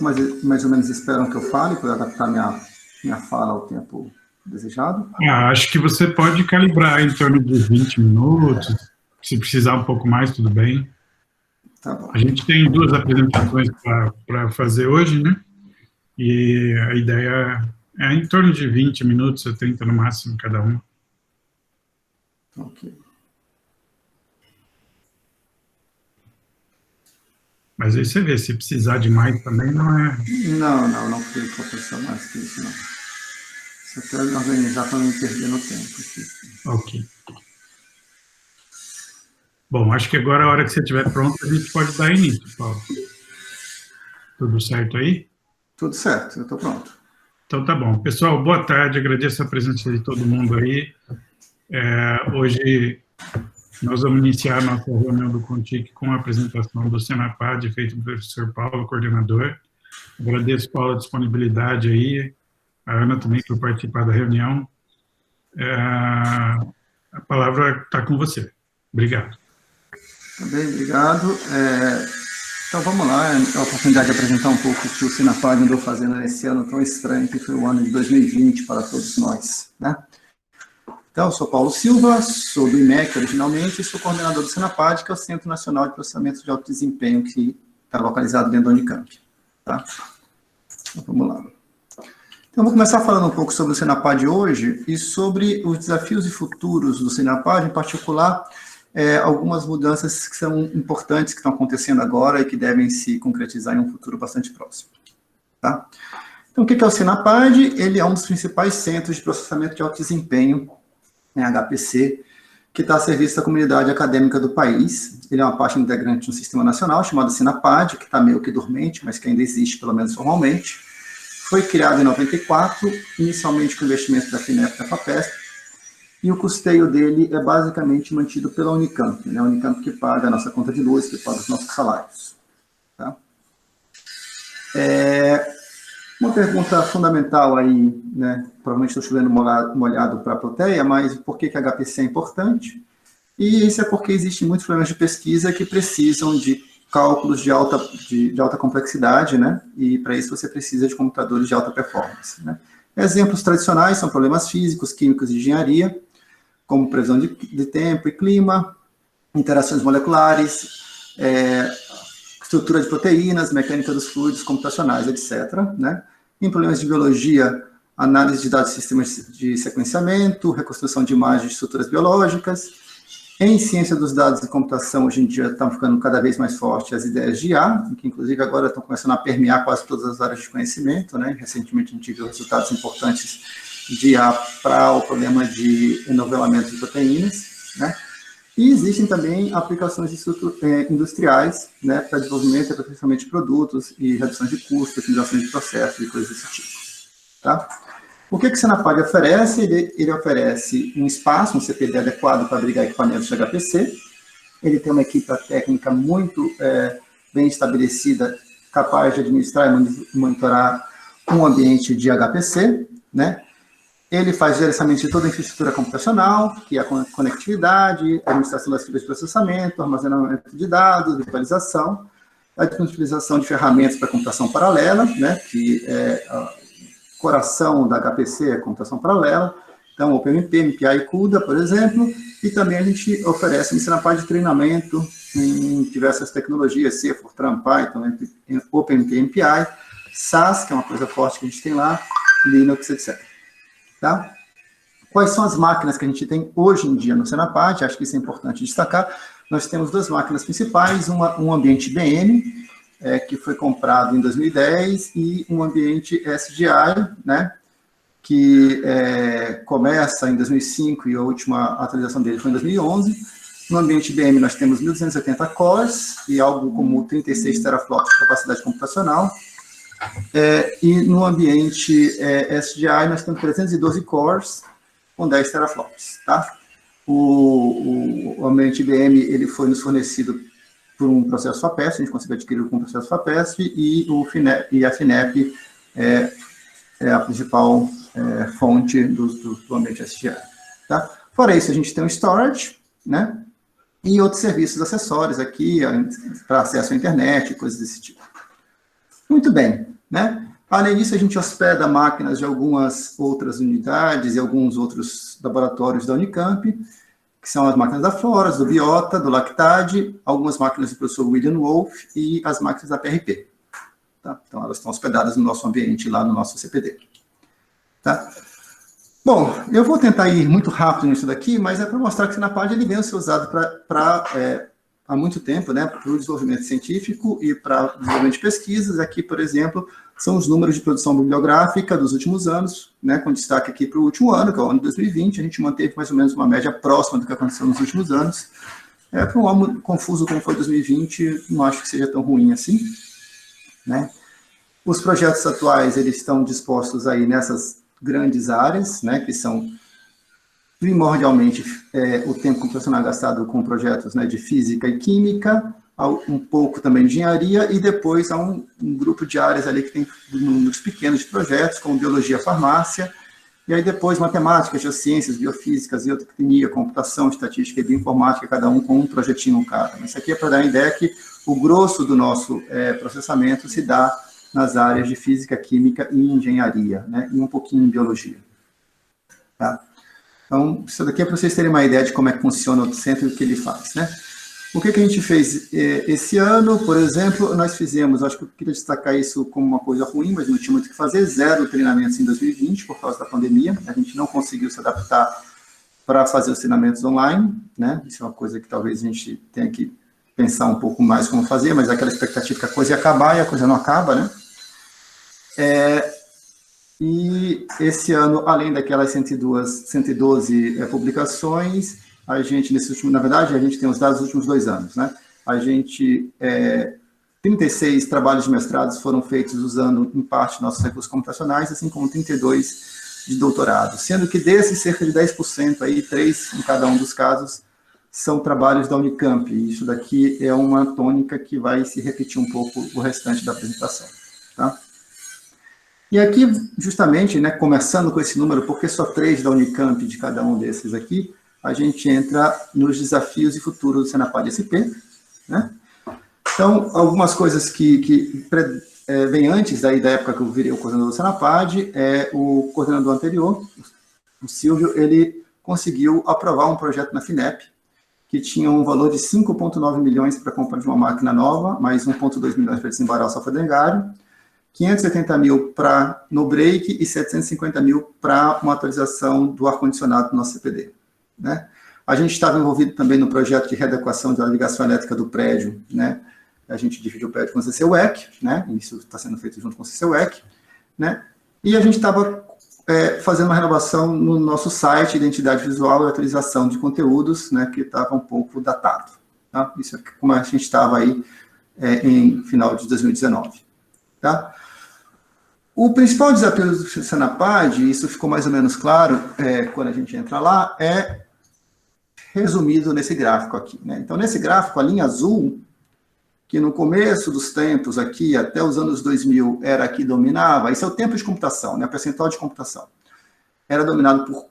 mais ou menos esperam que eu fale, para adaptar minha fala ao tempo desejado? Acho que você pode calibrar em torno de 20 minutos. Se precisar um pouco mais, tudo bem. Tá bom. A gente tem 2 apresentações para fazer hoje, né? E a ideia é em torno de 20 minutos a 30 no máximo, cada um. Ok. Mas aí você vê, se precisar de mais também, não é... Não fui professor mais que isso, não. Isso até organizar para não me perder no tempo aqui. Ok. Bom, acho que agora, a hora que você estiver pronto, a gente pode dar início, Paulo. Tudo certo aí? Tudo certo, eu estou pronto. Então tá bom. Pessoal, boa tarde, agradeço a presença de todo mundo aí. Hoje nós vamos iniciar a nossa reunião do CONTIC com a apresentação do Senapad, feito pelo professor Paulo, coordenador. Agradeço, Paulo, a disponibilidade aí, a Ana também por participar da reunião. A palavra está com você. Obrigado. Também, obrigado. Então, vamos lá, é a oportunidade de apresentar um pouco o que o Senapad andou fazendo nesse ano tão estranho, que foi o ano de 2020 para todos nós, né? Então, eu sou Paulo Silva, sou do IMEC originalmente, e sou coordenador do Senapad, que é o Centro Nacional de Processamento de Alto Desempenho, que está localizado dentro da Unicamp, tá? Então, vamos lá. Então, vou começar falando um pouco sobre o Senapad hoje e sobre os desafios e futuros do Senapad, em particular, algumas mudanças que são importantes, que estão acontecendo agora e que devem se concretizar em um futuro bastante próximo. Tá? Então, o que é o Senapad? Ele é um dos principais centros de processamento de alto desempenho, HPC, que está a serviço da comunidade acadêmica do país. Ele é uma parte integrante de um sistema nacional chamado Senapad, que está meio que dormente, mas que ainda existe, pelo menos formalmente. Foi criado em 94, inicialmente com investimento da FINEP e da FAPESP, e o custeio dele é basicamente mantido pela Unicamp, né? A Unicamp que paga a nossa conta de luz, que paga os nossos salários. Tá? Uma pergunta fundamental aí, né? Provavelmente estou chovendo molhado para a plateia, mas por que a HPC é importante? E isso é porque existem muitos problemas de pesquisa que precisam de cálculos de alta complexidade, né? E para isso você precisa de computadores de alta performance, né? Exemplos tradicionais são problemas físicos, químicos e engenharia, como previsão de tempo e clima, interações moleculares, estrutura de proteínas, mecânica dos fluidos computacionais, etc., né? Em problemas de biologia, análise de dados de sistemas de sequenciamento, reconstrução de imagens de estruturas biológicas. Em ciência dos dados e computação, hoje em dia estão ficando cada vez mais fortes as ideias de IA, que inclusive agora estão começando a permear quase todas as áreas de conhecimento, né? Recentemente a gente viu resultados importantes de IA para o problema de enovelamento de proteínas, né? E existem também aplicações industriais, né, para desenvolvimento e aperfeiçoamento de produtos e redução de custos, otimização de processos e coisas desse tipo. Tá? O que o Senapad oferece? Ele oferece um espaço, um CPD adequado para abrigar equipamentos de HPC. Ele tem uma equipe técnica muito bem estabelecida, capaz de administrar e monitorar um ambiente de HPC, né? Ele faz gerenciamento de toda a infraestrutura computacional, que é a conectividade, a administração das filas de processamento, armazenamento de dados, virtualização, a disponibilização de ferramentas para computação paralela, né, que é o coração da HPC, é a computação paralela, então OpenMP, MPI e CUDA, por exemplo, e também a gente oferece uma parte de treinamento em diversas tecnologias, C, Fortran, Python, OpenMP, MPI, SAS, que é uma coisa forte que a gente tem lá, Linux, etc. Tá? Quais são as máquinas que a gente tem hoje em dia no Senapad? Acho que isso é importante destacar. Nós temos 2 máquinas principais, um ambiente IBM, que foi comprado em 2010, e um ambiente SGI, né, que começa em 2005 e a última atualização dele foi em 2011. No ambiente IBM nós temos 1.280 cores e algo como 36 teraflops de capacidade computacional. E no ambiente SGI nós temos 312 cores com 10 teraflops, tá? O ambiente IBM ele foi nos fornecido por um processo FAPESP, a gente conseguiu adquirir com o processo FAPESP, e a FINEP é a principal fonte do ambiente SGI, tá? Fora isso, a gente tem o storage, né? E outros serviços acessórios aqui, para acesso à internet, coisas desse tipo. Muito bem. né? Além disso, a gente hospeda máquinas de algumas outras unidades e alguns outros laboratórios da Unicamp, que são as máquinas da Floras, do Biota, do Lactad, algumas máquinas do professor William Wolff e as máquinas da PRP. Tá? Então, elas estão hospedadas no nosso ambiente, lá no nosso CPD. Tá? Bom, eu vou tentar ir muito rápido nisso daqui, mas é para mostrar que o Senapad ele vem ser usado há muito tempo, né, para o desenvolvimento científico e para o desenvolvimento de pesquisas. Aqui, por exemplo, são os números de produção bibliográfica dos últimos anos, né, com destaque aqui para o último ano, que é o ano de 2020, a gente manteve mais ou menos uma média próxima do que aconteceu nos últimos anos. Para um ano confuso como foi 2020, não acho que seja tão ruim assim, né. Os projetos atuais, eles estão dispostos aí nessas grandes áreas, né, que são primordialmente o tempo computacional gastado com projetos, né, de física e química, um pouco também de engenharia, e depois há um grupo de áreas ali que tem números pequenos de projetos, como biologia, farmácia, e aí depois matemática, geociências, biofísica, zootecnia, computação, estatística e bioinformática, cada um com um projetinho cada. Mas isso aqui é para dar a ideia que o grosso do nosso processamento se dá nas áreas de física, química e engenharia, né, e um pouquinho em biologia. Tá? Então, isso daqui é para vocês terem uma ideia de como é que funciona o centro e o que ele faz, né? O que a gente fez esse ano, por exemplo, nós fizemos, acho que eu queria destacar isso como uma coisa ruim, mas não tinha muito o que fazer, 0 treinamentos em 2020, por causa da pandemia, a gente não conseguiu se adaptar para fazer os treinamentos online, né? Isso é uma coisa que talvez a gente tenha que pensar um pouco mais como fazer, mas é aquela expectativa que a coisa ia acabar e a coisa não acaba, né? E esse ano, além daquelas 112 publicações, a gente, na verdade, a gente tem os dados dos últimos 2 anos, né? A gente, 36 trabalhos de mestrados foram feitos usando, em parte, nossos recursos computacionais, assim como 32 de doutorado, sendo que desses, cerca de 10%, aí, 3 em cada um dos casos, são trabalhos da Unicamp. E isso daqui é uma tônica que vai se repetir um pouco o restante da apresentação, tá? E aqui, justamente, né, começando com esse número, porque só 3 da Unicamp de cada um desses aqui, a gente entra nos desafios e futuros do Senapad SP, né? Então, algumas coisas que vêm antes da época que eu virei o coordenador do Senapad, o coordenador anterior, o Silvio, ele conseguiu aprovar um projeto na FINEP, que tinha um valor de 5,9 milhões para a compra de uma máquina nova, mais 1,2 milhões para desembaralhar o software dengário, 580 mil para no break e 750 mil para uma atualização do ar-condicionado do nosso CPD. Né? A gente estava envolvido também no projeto de readequação da ligação elétrica do prédio, né? A gente dividiu o prédio com o CCUEC, né? Isso está sendo feito junto com o CCUEC, né? E a gente estava fazendo uma renovação no nosso site, identidade visual e atualização de conteúdos, né? Que estava um pouco datado. Tá? Isso é como a gente estava aí em final de 2019. Tá? O principal desafio do Senapad, e isso ficou mais ou menos claro quando a gente entra lá, é resumido nesse gráfico aqui, né? Então, nesse gráfico, a linha azul, que no começo dos tempos aqui, até os anos 2000, era que dominava, isso é o tempo de computação, né? O percentual de computação. Era dominado por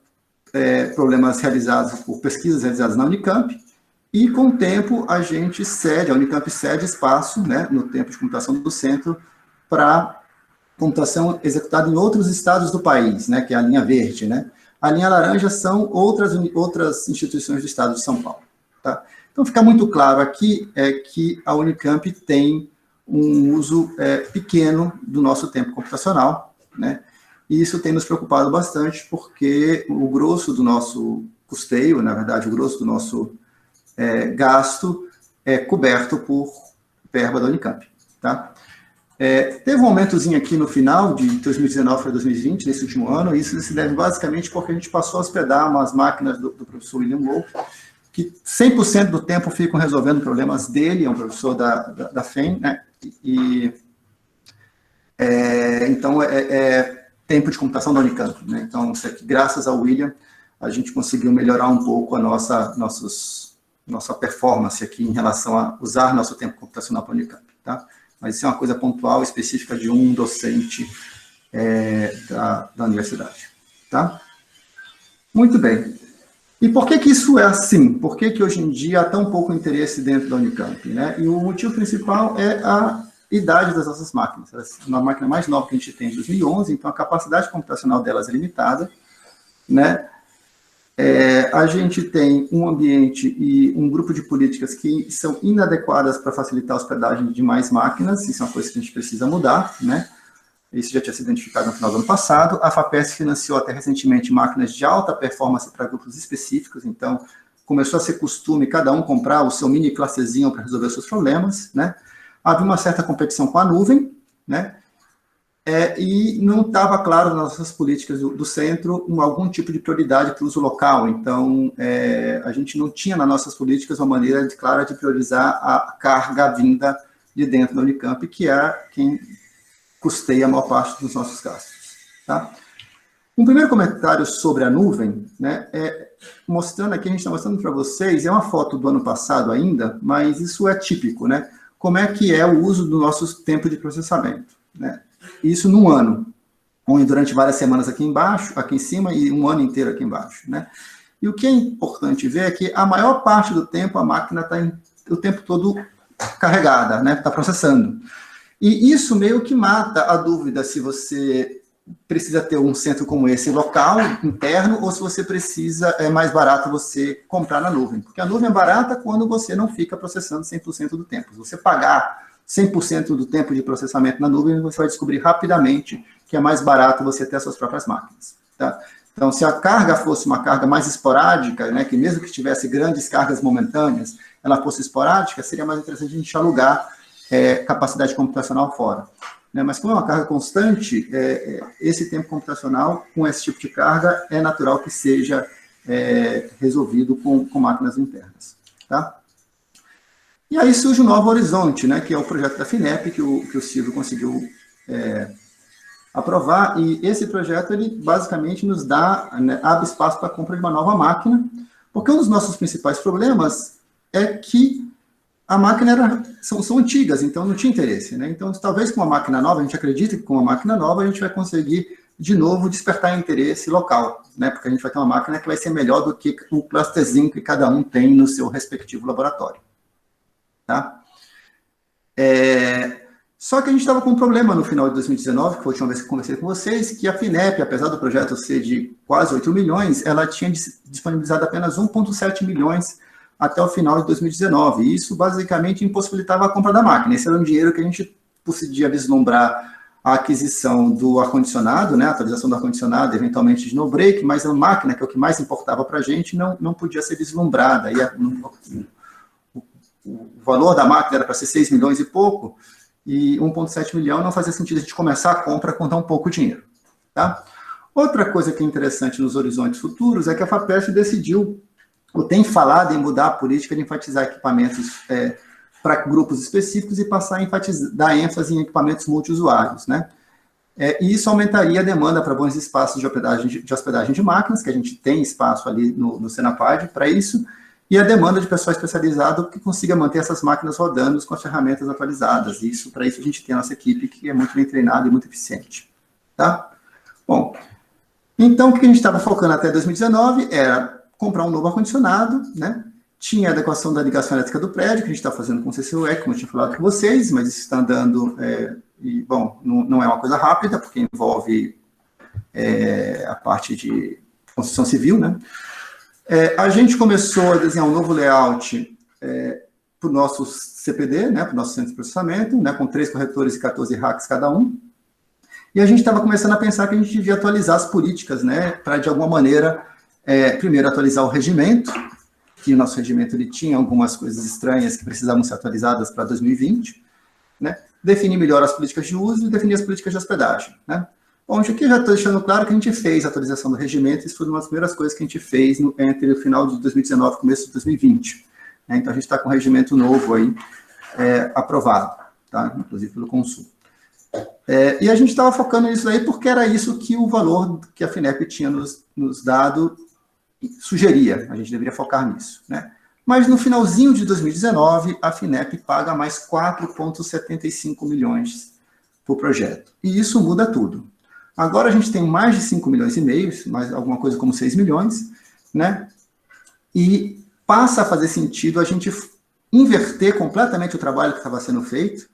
problemas realizados, por pesquisas realizadas na Unicamp, e com o tempo a Unicamp cede espaço, né, no tempo de computação do centro, para computação executada em outros estados do país, né, que é a linha verde, né? A linha laranja são outras instituições do estado de São Paulo, tá? Então, fica muito claro aqui que a Unicamp tem um uso pequeno do nosso tempo computacional, né? E isso tem nos preocupado bastante, porque o grosso do nosso custeio, na verdade, o grosso do nosso gasto é coberto por verba da Unicamp, tá? Teve um aumentozinho aqui no final de 2019 para 2020, nesse último ano, e isso se deve basicamente porque a gente passou a hospedar umas máquinas do professor William Wolff, que 100% do tempo ficam resolvendo problemas dele, é um professor da FEM, né? Então, tempo de computação da Unicamp, né? Então, graças ao William, a gente conseguiu melhorar um pouco a nossa performance aqui em relação a usar nosso tempo computacional para a Unicamp, tá? Mas isso é uma coisa pontual, específica de um docente da universidade, tá? Muito bem. E por que isso é assim? Por que hoje em dia há tão pouco interesse dentro da Unicamp, né? E o motivo principal é a idade das nossas máquinas. Uma máquina mais nova que a gente tem de 2011, então a capacidade computacional delas é limitada, né? A gente tem um ambiente e um grupo de políticas que são inadequadas para facilitar a hospedagem de mais máquinas, isso é uma coisa que a gente precisa mudar, né? Isso já tinha sido identificado no final do ano passado. A FAPESP financiou até recentemente máquinas de alta performance para grupos específicos, então começou a ser costume cada um comprar o seu mini classezinho para resolver os seus problemas, né? Havia uma certa competição com a nuvem, né? E não estava claro nas nossas políticas do centro algum tipo de prioridade para o uso local. Então, a gente não tinha nas nossas políticas uma maneira clara de priorizar a carga vinda de dentro da Unicamp, que é quem custeia a maior parte dos nossos gastos. Tá? Um primeiro comentário sobre a nuvem, né, mostrando aqui, a gente está mostrando para vocês, é uma foto do ano passado ainda, mas isso é típico, né? Como é que é o uso do nosso tempo de processamento, né? Isso num ano, onde durante várias semanas aqui embaixo, aqui em cima, e um ano inteiro aqui embaixo, né? E o que é importante ver é que a maior parte do tempo a máquina está o tempo todo carregada, né? Está processando. E isso meio que mata a dúvida se você precisa ter um centro como esse local, interno, ou se você precisa, é mais barato você comprar na nuvem. Porque a nuvem é barata quando você não fica processando 100% do tempo. Se você pagar 100% do tempo de processamento na nuvem, você vai descobrir rapidamente que é mais barato você ter as suas próprias máquinas. Tá? Então, se a carga fosse uma carga mais esporádica, né, que mesmo que tivesse grandes cargas momentâneas, ela fosse esporádica, seria mais interessante a gente alugar capacidade computacional fora. Né? Mas como é uma carga constante, esse tempo computacional, com esse tipo de carga, é natural que seja resolvido com máquinas internas. Tá? E aí surge o Novo Horizonte, né, que é o projeto da FINEP, que o Silvio conseguiu aprovar, e esse projeto, ele basicamente nos dá, né, abre espaço para a compra de uma nova máquina, porque um dos nossos principais problemas é que a máquina são antigas, então não tinha interesse, né? Então, talvez com uma máquina nova, a gente acredita que com uma máquina nova a gente vai conseguir, de novo, despertar interesse local, né? Porque a gente vai ter uma máquina que vai ser melhor do que o clusterzinho que cada um tem no seu respectivo laboratório. Tá? Só que a gente estava com um problema no final de 2019, que foi a última vez que eu conversei com vocês, que a FINEP, apesar do projeto ser de quase 8 milhões, ela tinha disponibilizado apenas 1,7 milhões até o final de 2019. E isso basicamente impossibilitava a compra da máquina. Esse era um dinheiro que a gente podia vislumbrar a aquisição do ar-condicionado, né, a atualização do ar-condicionado, eventualmente de no-break, mas a máquina, que é o que mais importava para a gente, não podia ser vislumbrada. O valor da máquina era para ser 6 milhões e pouco, e 1,7 milhão não fazia sentido a gente começar a compra com tão pouco dinheiro. Tá? Outra coisa que é interessante nos horizontes futuros é que a FAPESP decidiu, ou tem falado em mudar a política de enfatizar equipamentos para grupos específicos e passar a dar ênfase em equipamentos multiusuários, né? E isso aumentaria a demanda para bons espaços de hospedagem de máquinas, que a gente tem espaço ali no Senapad para isso, e a demanda de pessoal especializado que consiga manter essas máquinas rodando com as ferramentas atualizadas. Para isso a gente tem a nossa equipe, que é muito bem treinada e muito eficiente. Tá? Bom, então o que a gente estava focando até 2019 era comprar um novo ar-condicionado, né? Tinha a adequação da ligação elétrica do prédio, que a gente está fazendo com o CCUE, como eu tinha falado com vocês, mas isso está andando, não é uma coisa rápida, porque envolve a parte de construção civil, né? A gente começou a desenhar um novo layout para o nosso CPD, né, para o nosso centro de processamento, né, com 3 corretores e 14 racks cada um. E a gente estava começando a pensar que a gente devia atualizar as políticas, né, para, de alguma maneira, primeiro atualizar o regimento, que o nosso regimento ele tinha algumas coisas estranhas que precisavam ser atualizadas para 2020, né, definir melhor as políticas de uso e definir as políticas de hospedagem, né. Bom, aqui já estou deixando claro que a gente fez a atualização do regimento, isso foi uma das primeiras coisas que a gente fez entre o final de 2019 e o começo de 2020. Né? Então, a gente está com um regimento novo aí, aprovado, tá? Inclusive pelo Consul. E a gente estava focando nisso aí porque era isso que o valor que a FINEP tinha nos dado sugeria, a gente deveria focar nisso. Né? Mas no finalzinho de 2019, a FINEP paga mais 4,75 milhões por projeto. E isso muda tudo. Agora a gente tem mais de 5 milhões e meio, mais alguma coisa como 6 milhões, né? E passa a fazer sentido a gente inverter completamente o trabalho que estava sendo feito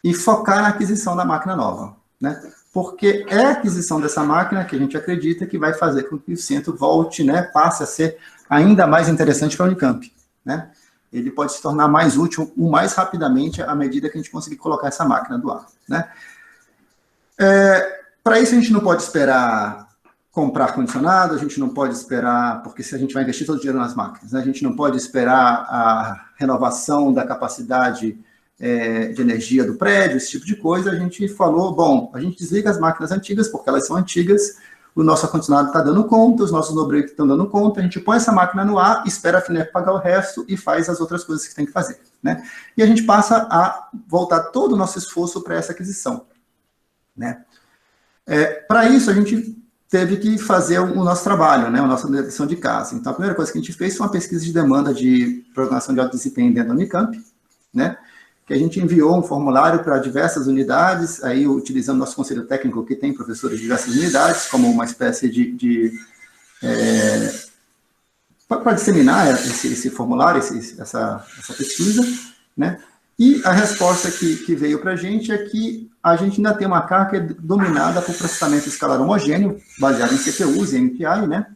e focar na aquisição da máquina nova, né? Porque é a aquisição dessa máquina que a gente acredita que vai fazer com que o centro volte, né, passe a ser ainda mais interessante para a Unicamp, né? Ele pode se tornar mais útil o mais rapidamente à medida que a gente conseguir colocar essa máquina do ar, né? Para isso, a gente não pode esperar comprar ar-condicionado, a gente não pode esperar, porque se a gente vai investir todo o dinheiro nas máquinas, né? A gente não pode esperar a renovação da capacidade de energia do prédio, esse tipo de coisa. A gente falou, bom, a gente desliga as máquinas antigas, porque elas são antigas, o nosso ar-condicionado está dando conta, os nossos no-break estão dando conta, a gente põe essa máquina no ar, espera a FINEP pagar o resto e faz as outras coisas que tem que fazer, né? E a gente passa a voltar todo o nosso esforço para essa aquisição, né? Para isso, a gente teve que fazer o nosso trabalho, né, a nossa lição de casa. Então, a primeira coisa que a gente fez foi uma pesquisa de demanda de programação de alto desempenho dentro da Unicamp, né, que a gente enviou um formulário para diversas unidades, aí utilizando nosso conselho técnico, que tem professores de diversas unidades, como uma espécie para disseminar esse formulário, essa pesquisa, né. E a resposta que veio para a gente é que a gente ainda tem uma carga dominada por processamento escalar homogêneo, baseado em CPUs e MPI, né?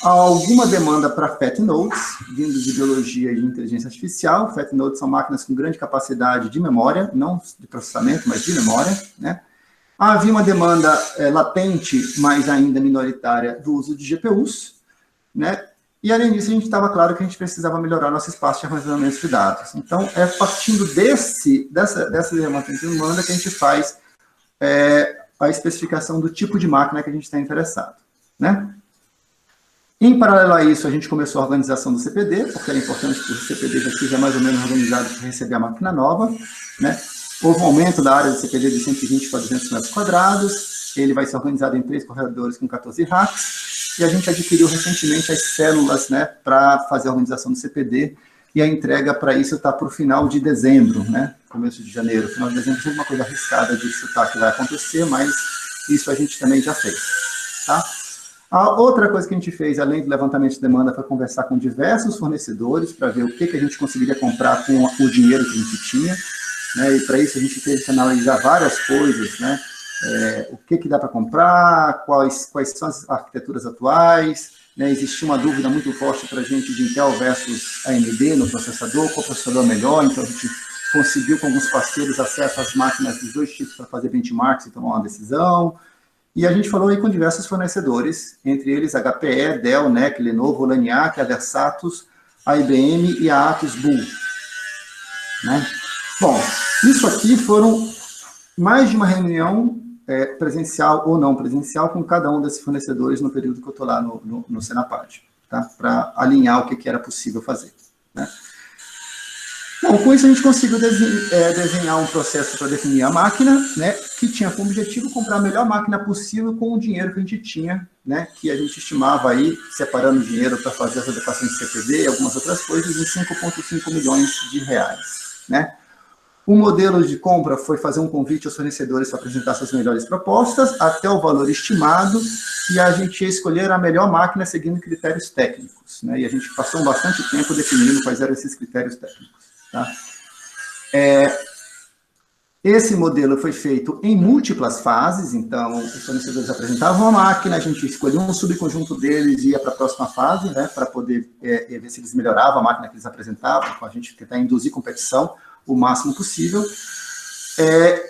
Há alguma demanda para FAT nodes, vindo de biologia e de inteligência artificial. FAT nodes são máquinas com grande capacidade de memória, não de processamento, mas de memória, né? Havia uma demanda latente, mas ainda minoritária, do uso de GPUs, né? E, além disso, a gente estava claro que a gente precisava melhorar nosso espaço de armazenamento de dados. Então, partindo dessa demanda que a gente faz a especificação do tipo de máquina que a gente está interessado, né? Em paralelo a isso, a gente começou a organização do CPD, porque era importante que o CPD já esteja mais ou menos organizado para receber a máquina nova, né? Houve um aumento da área do CPD de 120 para 200 metros quadrados, ele vai ser organizado em 3 corredores com 14 racks, e a gente adquiriu recentemente as células, né, para fazer a organização do CPD, e a entrega para isso está para o final de dezembro, né, começo de janeiro. Final de dezembro é uma coisa arriscada de chutar que vai acontecer, mas isso a gente também já fez, tá? A outra coisa que a gente fez, além do levantamento de demanda, foi conversar com diversos fornecedores para ver o que a gente conseguiria comprar com o dinheiro que a gente tinha, né, e para isso a gente teve que analisar várias coisas, né, o que dá para comprar, quais são as arquiteturas atuais, né? Existia uma dúvida muito forte para a gente de Intel versus AMD no processador, qual processador é melhor, então a gente conseguiu com alguns parceiros acesso às máquinas dos dois tipos para fazer benchmarks e tomar uma decisão, e a gente falou aí com diversos fornecedores, entre eles HPE, Dell, NEC, Lenovo, Laniac, a Versatus, a IBM e a Atos Bull, né? Bom, isso aqui foram mais de uma reunião presencial ou não presencial com cada um desses fornecedores no período que eu estou lá no Senapad, tá? Para alinhar o que era possível fazer, né? Bom, com isso a gente conseguiu desenhar um processo para definir a máquina, né, que tinha como objetivo comprar a melhor máquina possível com o dinheiro que a gente tinha, né, que a gente estimava aí, separando o dinheiro para fazer as adequações de CPD e algumas outras coisas, em 5,5 milhões de reais, né? O modelo de compra foi fazer um convite aos fornecedores para apresentar suas melhores propostas, até o valor estimado, e a gente ia escolher a melhor máquina seguindo critérios técnicos, né? E a gente passou bastante tempo definindo quais eram esses critérios técnicos, tá? Esse modelo foi feito em múltiplas fases, então os fornecedores apresentavam a máquina, a gente escolhia um subconjunto deles e ia para a próxima fase, né, para poder ver se eles melhoravam a máquina que eles apresentavam, para a gente tentar induzir competição o máximo possível,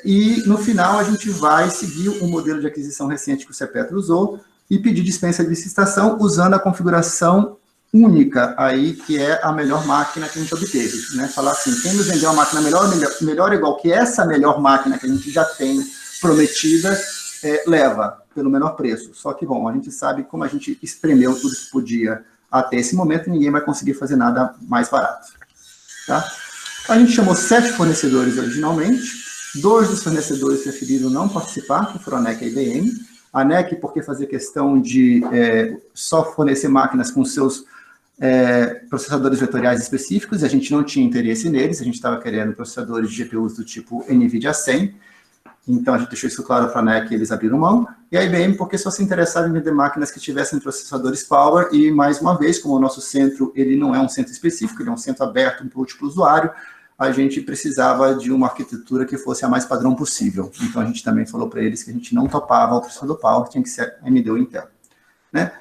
e no final a gente vai seguir o modelo de aquisição recente que o CEPETRO usou e pedir dispensa de licitação usando a configuração única aí, que é a melhor máquina que a gente obteve, né? Falar assim, quem nos vendeu uma máquina melhor igual que essa melhor máquina que a gente já tem prometida, leva pelo menor preço. Só que, bom, a gente sabe como a gente espremeu tudo que podia até esse momento, ninguém vai conseguir fazer nada mais barato, tá? A gente chamou 7 fornecedores originalmente, 2 dos fornecedores preferiram não participar, que foram a NEC e a IBM. A NEC, porque fazia questão de só fornecer máquinas com seus processadores vetoriais específicos, e a gente não tinha interesse neles, a gente estava querendo processadores de GPUs do tipo NVIDIA 100, então a gente deixou isso claro para a NEC e eles abriram mão, e a IBM porque só se interessava em vender máquinas que tivessem processadores Power, e mais uma vez, como o nosso centro, ele não é um centro específico, ele é um centro aberto, múltiplo usuário, a gente precisava de uma arquitetura que fosse a mais padrão possível. Então, a gente também falou para eles que a gente não topava o processador Power, tinha que ser AMD ou Intel, né?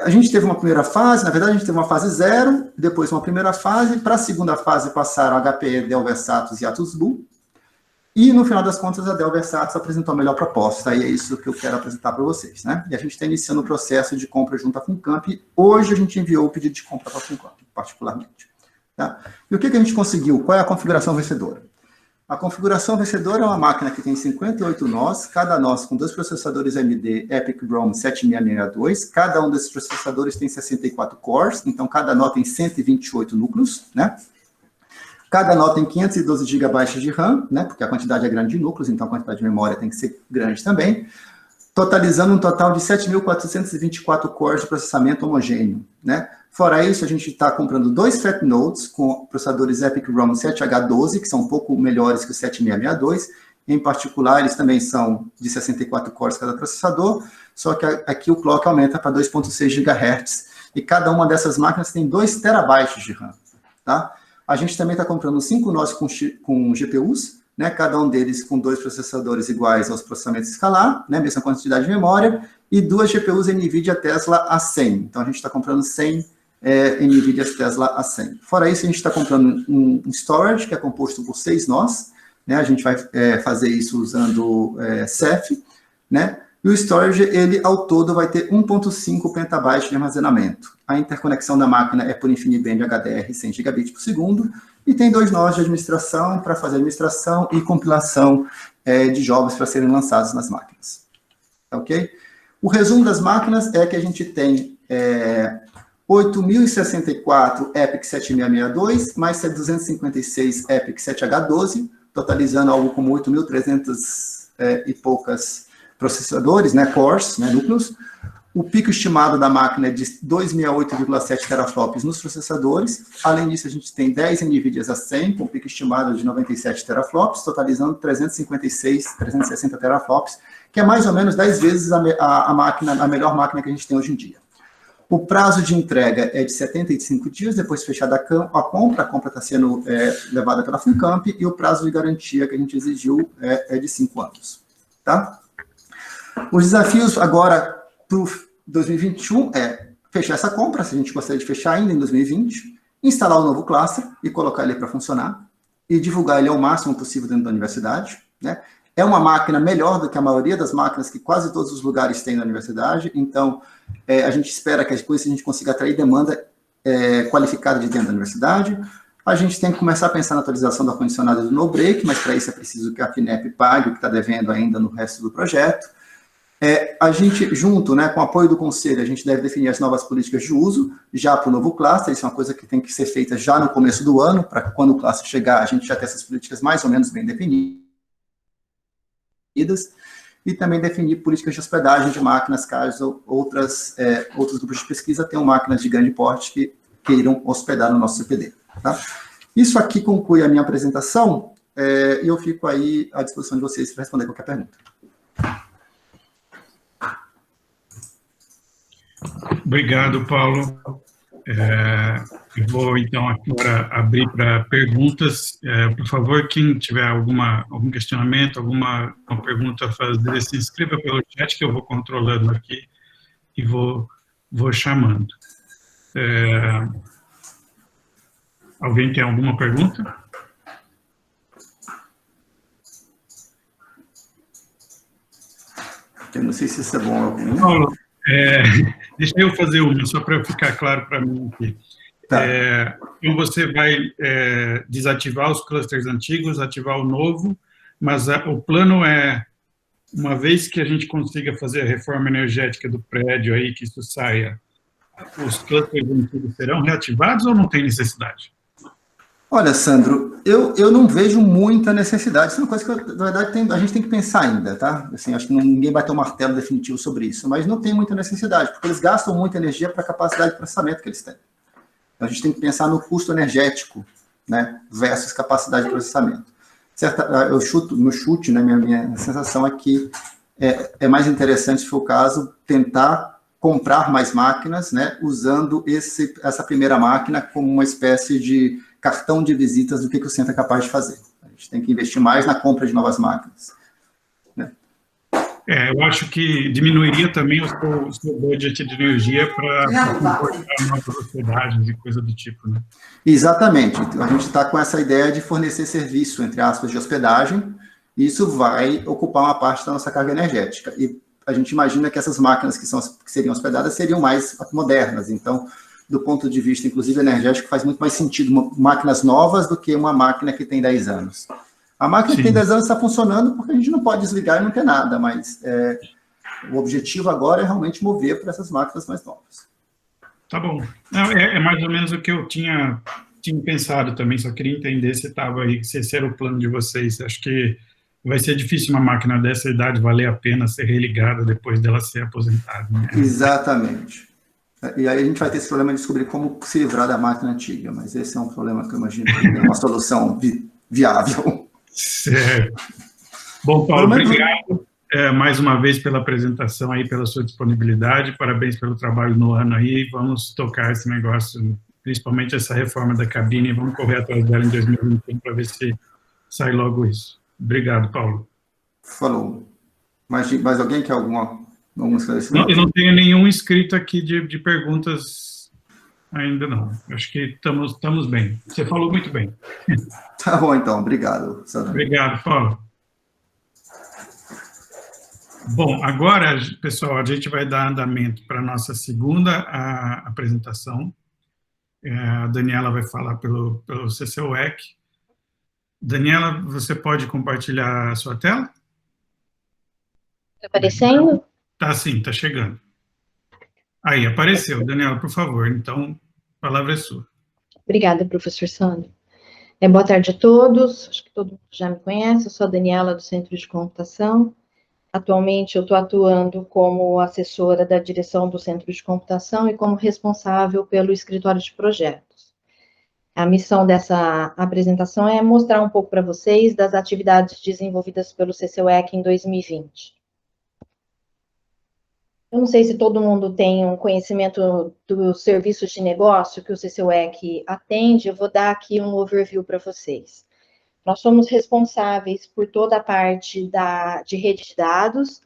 A gente teve uma primeira fase, na verdade, a gente teve uma fase 0, depois uma primeira fase, para a segunda fase passaram HPE, Dell Versatos e Atos Bull, e, no final das contas, a Dell Versatos apresentou a melhor proposta, e é isso que eu quero apresentar para vocês, né? E a gente está iniciando o processo de compra junto à FunCamp. Hoje a gente enviou o pedido de compra para a FunCamp, particularmente. Tá? E o que a gente conseguiu? Qual é a configuração vencedora? A configuração vencedora é uma máquina que tem 58 nós, cada nós com 2 processadores AMD EPYC Rome 7662, cada um desses processadores tem 64 cores, então cada nó tem 128 núcleos, né? Cada nó tem 512 GB de RAM, né, porque a quantidade é grande de núcleos, então a quantidade de memória tem que ser grande também, totalizando um total de 7.424 cores de processamento homogêneo, né? Fora isso, a gente está comprando 2 Fat Nodes com processadores EPYC Rome 7H12, que são um pouco melhores que o 7662, em particular, eles também são de 64 cores cada processador, só que aqui o clock aumenta para 2.6 GHz, e cada uma dessas máquinas tem 2 terabytes de RAM, tá? A gente também está comprando 5 nós com GPUs, né, cada um deles com 2 processadores iguais aos processamentos escalar, né, mesma quantidade de memória, e 2 GPUs NVIDIA Tesla A100. Então, a gente está comprando 100 NVIDIA Tesla A100. Fora isso, a gente está comprando um storage, que é composto por 6 nós, né, a gente vai fazer isso usando Ceph, né, e o storage, ele, ao todo, vai ter 1.5 petabytes de armazenamento. A interconexão da máquina é por InfiniBand HDR 100 gigabits por segundo, e tem 2 nós de administração para fazer administração e compilação de jogos para serem lançados nas máquinas. Ok? O resumo das máquinas é que a gente tem 8.064 EPYC 7662, mais 256 EPYC 7H12, totalizando algo como 8.300 e poucas processadores, né, cores, né, núcleos. O pico estimado da máquina é de 268,7 teraflops nos processadores. Além disso, a gente tem 10 NVIDIAs A100, com pico estimado de 97 teraflops, totalizando 360 teraflops, que é mais ou menos 10 vezes a melhor máquina que a gente tem hoje em dia. O prazo de entrega é de 75 dias, depois de fechada a compra está sendo levada pela FunCamp, e o prazo de garantia que a gente exigiu é de 5 anos. Tá? Os desafios agora para o 2021 é fechar essa compra, se a gente gostaria de fechar ainda em 2020, instalar o novo cluster e colocar ele para funcionar, e divulgar ele ao máximo possível dentro da universidade, né? É uma máquina melhor do que a maioria das máquinas que quase todos os lugares têm na universidade, então a gente espera que com isso a gente consiga atrair demanda qualificada de dentro da universidade. A gente tem que começar a pensar na atualização do ar-condicionado do no-break, mas para isso é preciso que a FINEP pague o que está devendo ainda no resto do projeto. A gente, junto, né, com o apoio do Conselho, a gente deve definir as novas políticas de uso, já para o novo cluster. Isso é uma coisa que tem que ser feita já no começo do ano, para que quando o cluster chegar, a gente já tenha essas políticas mais ou menos bem definidas. E também definir políticas de hospedagem de máquinas, caso outros grupos de pesquisa tenham máquinas de grande porte que queiram hospedar no nosso CPD. Tá? Isso aqui conclui a minha apresentação, e eu fico aí à disposição de vocês para responder qualquer pergunta. Obrigado, Paulo. Eu vou, então, agora abrir para perguntas. Por favor, quem tiver algum questionamento, alguma pergunta a fazer, se inscreva pelo chat, que eu vou controlando aqui e vou chamando. Alguém tem alguma pergunta? Eu não sei se isso é bom ou ruim. Paulo, deixa eu fazer uma, só para ficar claro para mim aqui. Tá. Então, você vai desativar os clusters antigos, ativar o novo, mas o plano é, uma vez que a gente consiga fazer a reforma energética do prédio aí, que isso saia, os clusters antigos serão reativados ou não tem necessidade? Olha, Sandro, eu não vejo muita necessidade. Isso é uma coisa que, na verdade, a gente tem que pensar ainda, tá? Assim, acho que ninguém vai ter um martelo definitivo sobre isso, mas não tem muita necessidade, porque eles gastam muita energia para a capacidade de processamento que eles têm. Então, a gente tem que pensar no custo energético, né, versus capacidade de processamento. Meu chute, né, minha sensação é que é mais interessante, se for o caso, tentar comprar mais máquinas, né, usando essa primeira máquina como uma espécie de cartão de visitas do que o centro é capaz de fazer. A gente tem que investir mais na compra de novas máquinas. Né? Eu acho que diminuiria também o seu budget de energia para comportar novas hospedagens e coisa do tipo, né? Exatamente. A gente está com essa ideia de fornecer serviço, entre aspas, de hospedagem, e isso vai ocupar uma parte da nossa carga energética. E a gente imagina que essas máquinas que seriam hospedadas seriam mais modernas. Então, do ponto de vista, inclusive, energético, faz muito mais sentido máquinas novas do que uma máquina que tem 10 anos. A máquina que tem 10 anos está funcionando porque a gente não pode desligar e não ter nada, mas o objetivo agora é realmente mover para essas máquinas mais novas. Tá bom. É mais ou menos o que eu tinha pensado também, só queria entender se estava aí, se esse era o plano de vocês. Acho que vai ser difícil uma máquina dessa idade valer a pena ser religada depois dela ser aposentada. Né? Exatamente. E aí a gente vai ter esse problema de descobrir como se livrar da máquina antiga, mas esse é um problema que eu imagino que tem uma solução viável. Certo. Bom, Paulo, obrigado mais uma vez pela apresentação aí, pela sua disponibilidade, parabéns pelo trabalho no ano aí, vamos tocar esse negócio, principalmente essa reforma da cabine, vamos correr atrás dela em 2021 para ver se sai logo isso. Obrigado, Paulo. Falou. Mais alguém quer algum esclarecimento? Eu não tenho nenhum inscrito aqui de perguntas ainda não. Acho que estamos bem. Você falou muito bem. Tá bom, então. Obrigado, Sandro. Obrigado, Paulo. Bom, agora, pessoal, a gente vai dar andamento para a nossa segunda apresentação. A Daniela vai falar pelo CCUEC. Daniela, você pode compartilhar a sua tela? Está aparecendo? Tá sim, está chegando. Aí, apareceu. Daniela, por favor, então, a palavra é sua. Obrigada, professor Sandro. Boa tarde a todos, acho que todo mundo já me conhece, eu sou a Daniela, do Centro de Computação. Atualmente, eu estou atuando como assessora da direção do Centro de Computação e como responsável pelo escritório de projetos. A missão dessa apresentação é mostrar um pouco para vocês das atividades desenvolvidas pelo CCUEC em 2020. Eu não sei se todo mundo tem um conhecimento dos serviços de negócio que o CCUEC atende, eu vou dar aqui um overview para vocês. Nós somos responsáveis por toda a parte de rede de dados,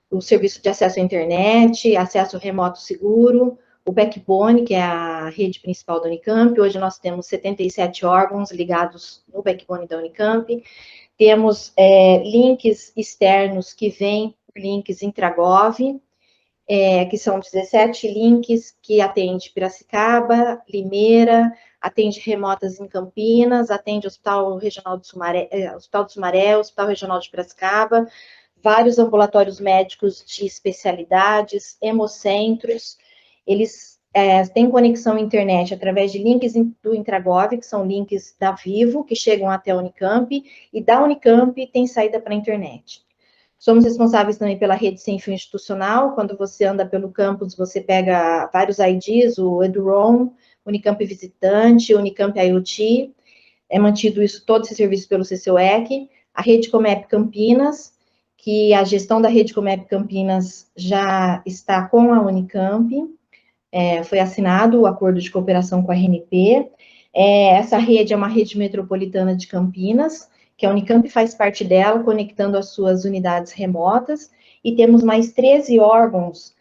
o serviço de acesso à internet, acesso remoto seguro, o backbone, que é a rede principal da Unicamp. Hoje nós temos 77 órgãos ligados no backbone da Unicamp. Temos links externos que vêm por links intragov, que são 17 links que atende Piracicaba, Limeira, atende remotas em Campinas, atende Hospital Regional do Sumaré, Hospital Regional de Piracicaba, vários ambulatórios médicos de especialidades, hemocentros. Eles têm conexão à internet através de links do Intragov, que são links da Vivo, que chegam até a Unicamp, e da Unicamp tem saída para a internet. Somos responsáveis também pela rede sem fio institucional. Quando você anda pelo campus, você pega vários IDs, o EduRoam, Unicamp Visitante, Unicamp IoT. É mantido todo esse serviço pelo CCUEC. A rede Comep Campinas, que a gestão da rede Comep Campinas já está com a Unicamp. Foi assinado o acordo de cooperação com a RNP. Essa rede é uma rede metropolitana de Campinas, que a Unicamp faz parte dela, conectando as suas unidades remotas, e temos mais 13 órgãos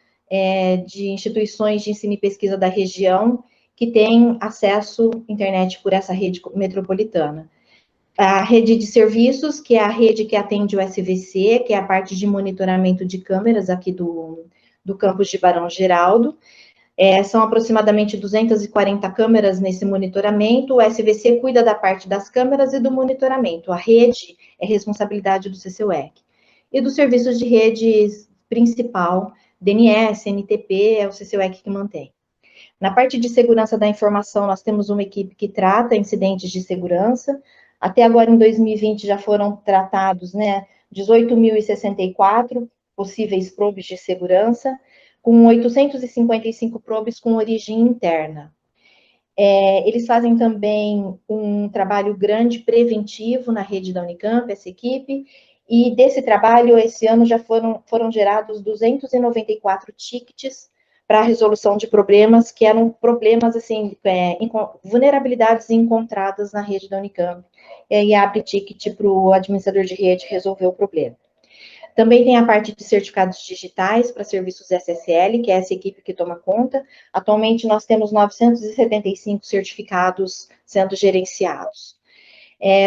de instituições de ensino e pesquisa da região que têm acesso à internet por essa rede metropolitana. A rede de serviços, que é a rede que atende o SVC, que é a parte de monitoramento de câmeras aqui do campus de Barão Geraldo. São aproximadamente 240 câmeras nesse monitoramento. O SVC cuida da parte das câmeras e do monitoramento. A rede é responsabilidade do CCUEC. E dos serviços de rede principal, DNS, NTP, é o CCUEC que mantém. Na parte de segurança da informação, nós temos uma equipe que trata incidentes de segurança. Até agora, em 2020, já foram tratados 18.064 possíveis probes de segurança, com 855 probes com origem interna. Eles fazem também um trabalho grande preventivo na rede da Unicamp, essa equipe, e desse trabalho, esse ano, já foram gerados 294 tickets para a resolução de problemas que eram problemas, assim, vulnerabilidades encontradas na rede da Unicamp. E aí abre ticket para o administrador de rede resolver o problema. Também tem a parte de certificados digitais para serviços SSL, que é essa equipe que toma conta. Atualmente, nós temos 975 certificados sendo gerenciados.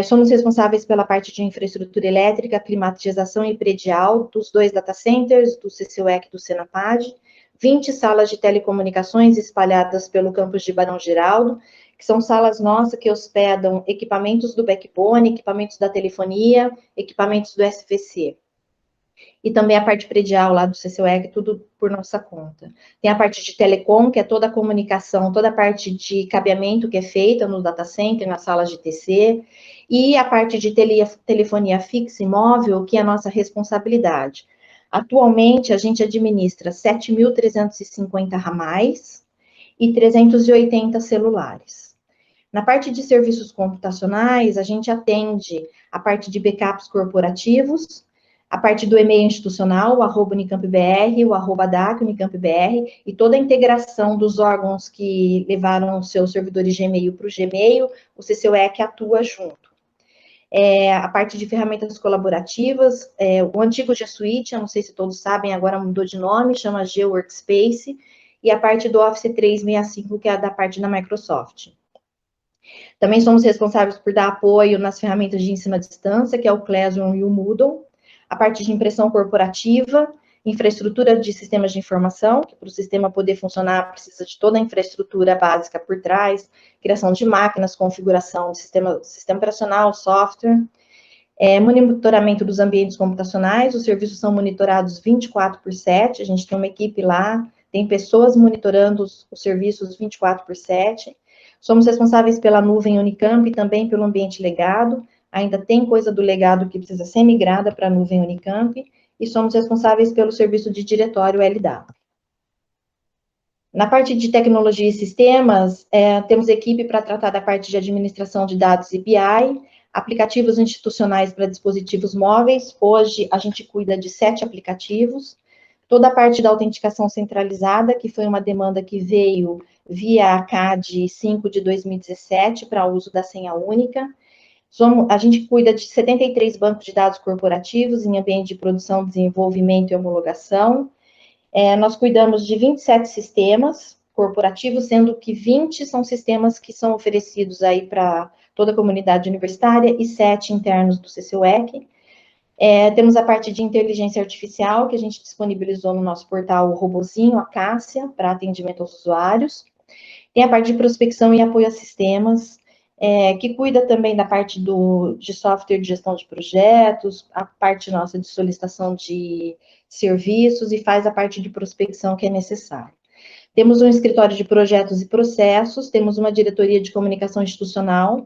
Somos responsáveis pela parte de infraestrutura elétrica, climatização e predial dos 2 data centers, do CCUEC e do Senapad, 20 salas de telecomunicações espalhadas pelo campus de Barão Geraldo, que são salas nossas que hospedam equipamentos do backbone, equipamentos da telefonia, equipamentos do SVC. E também a parte predial lá do CCUEC, tudo por nossa conta. Tem a parte de telecom, que é toda a comunicação, toda a parte de cabeamento que é feita no data center, nas salas de TC, e a parte de telefonia fixa e móvel, que é a nossa responsabilidade. Atualmente, a gente administra 7.350 ramais e 380 celulares. Na parte de serviços computacionais, a gente atende a parte de backups corporativos, a parte do e-mail institucional, o @unicampbr, o @dac unicampbr, e toda a integração dos órgãos que levaram os seus servidores de e-mail para o Gmail, o CCUEC atua junto. A parte de ferramentas colaborativas, o antigo G Suite, eu não sei se todos sabem, agora mudou de nome, chama G Workspace, e a parte do Office 365, que é a da parte da Microsoft. Também somos responsáveis por dar apoio nas ferramentas de ensino à distância, que é o Classroom e o Moodle, a parte de impressão corporativa, infraestrutura de sistemas de informação, que para o sistema poder funcionar precisa de toda a infraestrutura básica por trás, criação de máquinas, configuração de sistema operacional, software, monitoramento dos ambientes computacionais, os serviços são monitorados 24/7, a gente tem uma equipe lá, tem pessoas monitorando os serviços 24/7, somos responsáveis pela nuvem Unicamp e também pelo ambiente legado, ainda tem coisa do legado que precisa ser migrada para a nuvem Unicamp, e somos responsáveis pelo serviço de diretório LDAP. Na parte de tecnologia e sistemas, temos equipe para tratar da parte de administração de dados e BI, aplicativos institucionais para dispositivos móveis, hoje a gente cuida de 7 aplicativos, toda a parte da autenticação centralizada, que foi uma demanda que veio via a CAD 5 de 2017 para uso da senha única. A gente cuida de 73 bancos de dados corporativos em ambiente de produção, desenvolvimento e homologação. Nós cuidamos de 27 sistemas corporativos, sendo que 20 são sistemas que são oferecidos aí para toda a comunidade universitária e 7 internos do CCUEC. Temos a parte de inteligência artificial, que a gente disponibilizou no nosso portal, o robozinho, a Cássia, para atendimento aos usuários. Tem a parte de prospecção e apoio a sistemas, que cuida também da parte de software de gestão de projetos, a parte nossa de solicitação de serviços e faz a parte de prospecção que é necessária. Temos um escritório de projetos e processos, temos uma diretoria de comunicação institucional,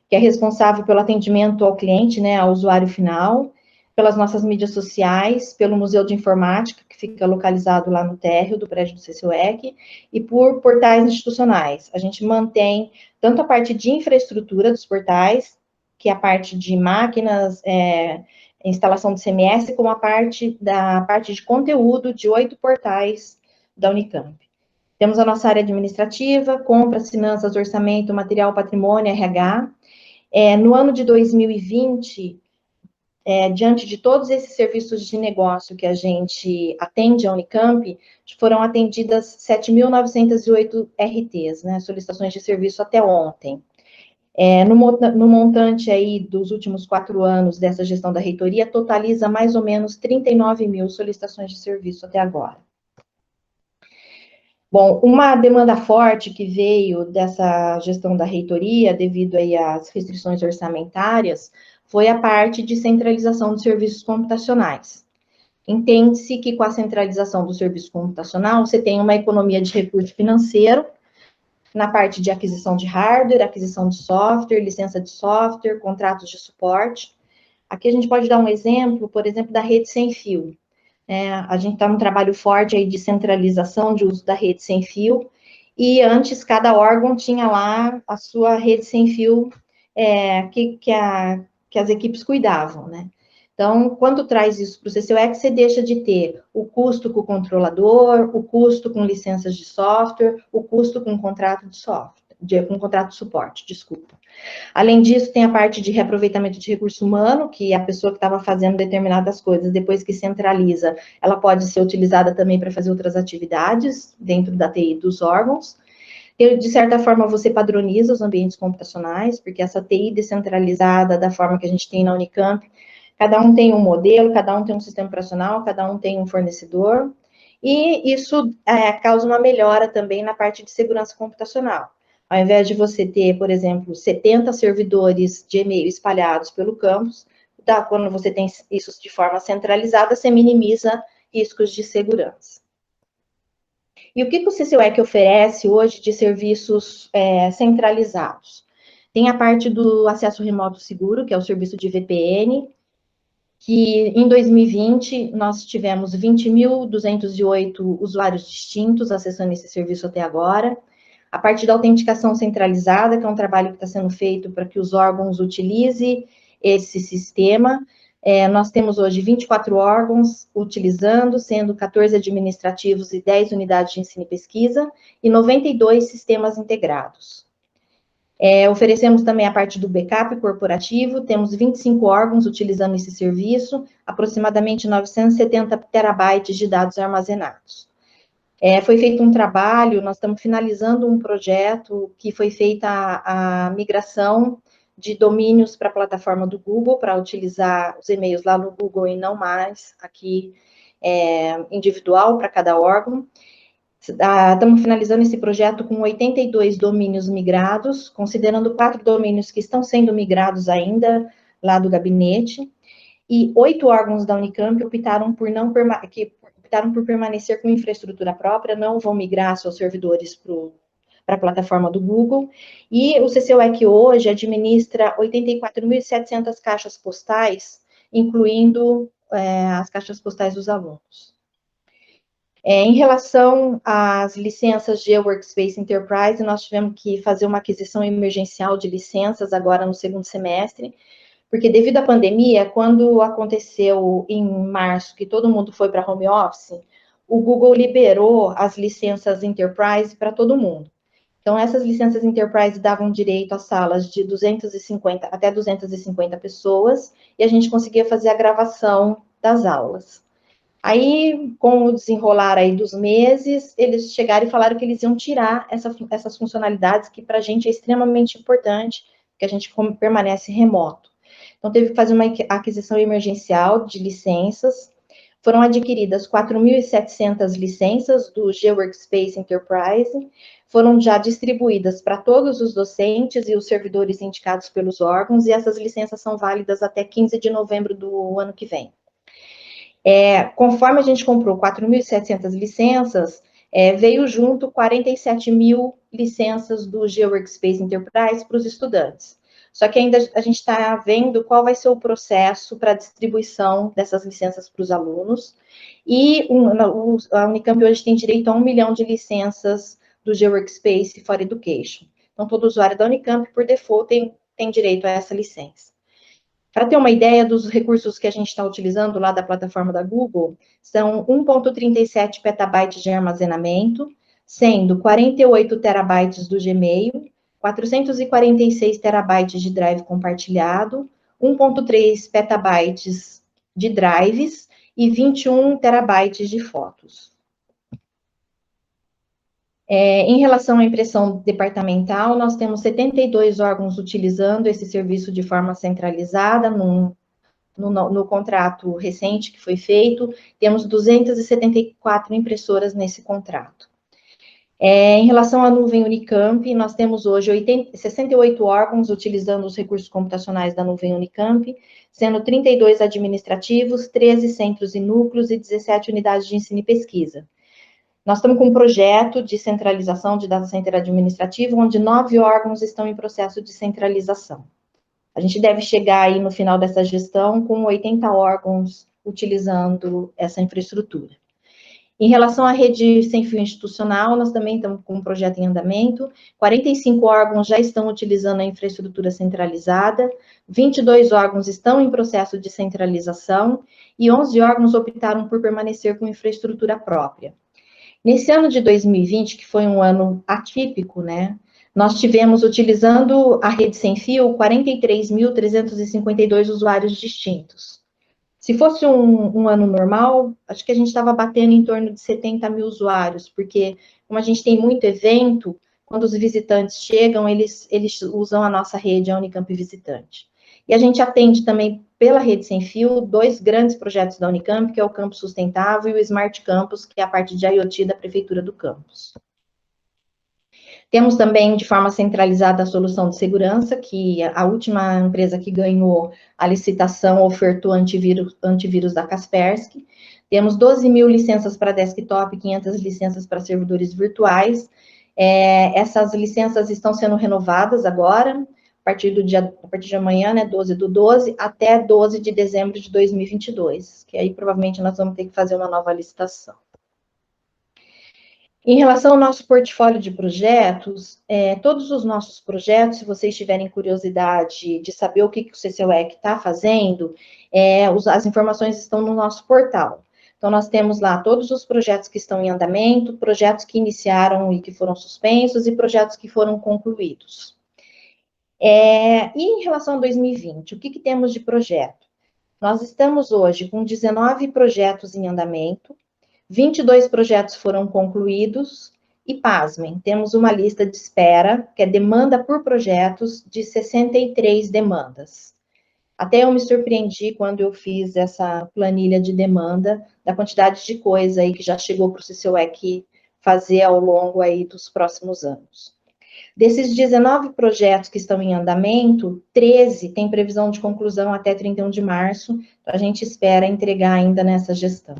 que é responsável pelo atendimento ao cliente, né, ao usuário final, pelas nossas mídias sociais, pelo Museu de Informática, que fica localizado lá no térreo do prédio do CCUEC, e por portais institucionais. A gente mantém tanto a parte de infraestrutura dos portais, que é a parte de máquinas, instalação de CMS, como a parte de conteúdo de 8 portais da Unicamp. Temos a nossa área administrativa, compras, finanças, orçamento, material, patrimônio, RH. No ano de 2020, diante de todos esses serviços de negócio que a gente atende à Unicamp, foram atendidas 7.908 RTs, né, solicitações de serviço até ontem. No montante aí dos últimos 4 anos dessa gestão da reitoria, totaliza mais ou menos 39 mil solicitações de serviço até agora. Bom, uma demanda forte que veio dessa gestão da reitoria, devido aí às restrições orçamentárias, foi a parte de centralização dos serviços computacionais. Entende-se que com a centralização do serviço computacional, você tem uma economia de recurso financeiro, na parte de aquisição de hardware, aquisição de software, licença de software, contratos de suporte. Aqui a gente pode dar um exemplo, por exemplo, da rede sem fio. A gente está num trabalho forte aí de centralização de uso da rede sem fio, e antes cada órgão tinha lá a sua rede sem fio que as equipes cuidavam, né? Então, quando traz isso para o CCUX, você deixa de ter o custo com o controlador, o custo com licenças de software, o custo com contrato de software, com contrato de suporte, desculpa. Além disso, tem a parte de reaproveitamento de recurso humano, que a pessoa que estava fazendo determinadas coisas, depois que centraliza, ela pode ser utilizada também para fazer outras atividades dentro da TI dos órgãos. De certa forma, você padroniza os ambientes computacionais, porque essa TI descentralizada, da forma que a gente tem na Unicamp, cada um tem um modelo, cada um tem um sistema operacional, cada um tem um fornecedor, e isso causa uma melhora também na parte de segurança computacional. Ao invés de você ter, por exemplo, 70 servidores de e-mail espalhados pelo campus, quando você tem isso de forma centralizada, você minimiza riscos de segurança. E o que o CCUEC oferece hoje de serviços centralizados? Tem a parte do acesso remoto seguro, que é o serviço de VPN, que em 2020 nós tivemos 20.208 usuários distintos acessando esse serviço até agora. A parte da autenticação centralizada, que é um trabalho que está sendo feito para que os órgãos utilizem esse sistema. Nós temos hoje 24 órgãos utilizando, sendo 14 administrativos e 10 unidades de ensino e pesquisa, e 92 sistemas integrados. Oferecemos também a parte do backup corporativo, temos 25 órgãos utilizando esse serviço, aproximadamente 970 terabytes de dados armazenados. Foi feito um trabalho, nós estamos finalizando um projeto que foi feita a migração de domínios para a plataforma do Google, para utilizar os e-mails lá no Google e não mais aqui individual para cada órgão. Estamos finalizando esse projeto com 82 domínios migrados, considerando 4 domínios que estão sendo migrados ainda lá do gabinete, e 8 órgãos da Unicamp optaram por permanecer com infraestrutura própria, não vão migrar seus servidores para a plataforma do Google, e o CCUEC hoje administra 84.700 caixas postais, incluindo as caixas postais dos alunos. Em relação às licenças de Workspace Enterprise, nós tivemos que fazer uma aquisição emergencial de licenças agora no segundo semestre, porque devido à pandemia, quando aconteceu em março que todo mundo foi para home office, o Google liberou as licenças Enterprise para todo mundo. Então, essas licenças Enterprise davam direito a salas de 250 até 250 pessoas, e a gente conseguia fazer a gravação das aulas. Aí, com o desenrolar aí dos meses, eles chegaram e falaram que eles iam tirar essas funcionalidades, que para a gente é extremamente importante, porque a gente permanece remoto. Então, teve que fazer uma aquisição emergencial de licenças. Foram adquiridas 4.700 licenças do G-Workspace Enterprise, foram já distribuídas para todos os docentes e os servidores indicados pelos órgãos, e essas licenças são válidas até 15 de novembro do ano que vem. Conforme a gente comprou 4.700 licenças, veio junto 47.000 licenças do G-Workspace Enterprise para os estudantes. Só que ainda a gente está vendo qual vai ser o processo para a distribuição dessas licenças para os alunos. E a Unicamp hoje tem direito a 1 milhão de licenças do G-Workspace for Education. Então, todo usuário da Unicamp, por default, tem direito a essa licença. Para ter uma ideia dos recursos que a gente está utilizando lá da plataforma da Google, são 1,37 petabytes de armazenamento, sendo 48 terabytes do Gmail, 446 terabytes de drive compartilhado, 1,3 petabytes de drives e 21 terabytes de fotos. Em relação à impressão departamental, nós temos 72 órgãos utilizando esse serviço de forma centralizada, no contrato recente que foi feito, temos 274 impressoras nesse contrato. Em relação à nuvem Unicamp, nós temos hoje 68 órgãos utilizando os recursos computacionais da nuvem Unicamp, sendo 32 administrativos, 13 centros e núcleos e 17 unidades de ensino e pesquisa. Nós estamos com um projeto de centralização de data center administrativo, onde 9 órgãos estão em processo de centralização. A gente deve chegar aí no final dessa gestão com 80 órgãos utilizando essa infraestrutura. Em relação à rede sem fio institucional, nós também estamos com um projeto em andamento. 45 órgãos já estão utilizando a infraestrutura centralizada, 22 órgãos estão em processo de centralização e 11 órgãos optaram por permanecer com infraestrutura própria. Nesse ano de 2020, que foi um ano atípico, né? Nós tivemos, utilizando a rede sem fio, 43.352 usuários distintos. Se fosse um ano normal, acho que a gente estava batendo em torno de 70 mil usuários, porque como a gente tem muito evento, quando os visitantes chegam, eles usam a nossa rede, a Unicamp Visitante. E a gente atende também, pela rede sem fio, 2 grandes projetos da Unicamp, que é o Campus Sustentável e o Smart Campus, que é a parte de IoT da Prefeitura do campus. Temos também, de forma centralizada, a solução de segurança, que a última empresa que ganhou a licitação ofertou antivírus da Kaspersky. Temos 12 mil licenças para desktop, 500 licenças para servidores virtuais. Essas licenças estão sendo renovadas agora, a partir de amanhã, né, 12/12, até 12 de dezembro de 2022, que aí provavelmente nós vamos ter que fazer uma nova licitação. Em relação ao nosso portfólio de projetos, todos os nossos projetos, se vocês tiverem curiosidade de saber o que o CCUEC está fazendo, as informações estão no nosso portal. Então, nós temos lá todos os projetos que estão em andamento, projetos que iniciaram e que foram suspensos, e projetos que foram concluídos. E em relação a 2020, o que temos de projeto? Nós estamos hoje com 19 projetos em andamento, 22 projetos foram concluídos e, pasmem, temos uma lista de espera, que é demanda por projetos, de 63 demandas. Até eu me surpreendi quando eu fiz essa planilha de demanda, da quantidade de coisa aí que já chegou para o CCUEC fazer ao longo aí dos próximos anos. Desses 19 projetos que estão em andamento, 13 têm previsão de conclusão até 31 de março, então a gente espera entregar ainda nessa gestão.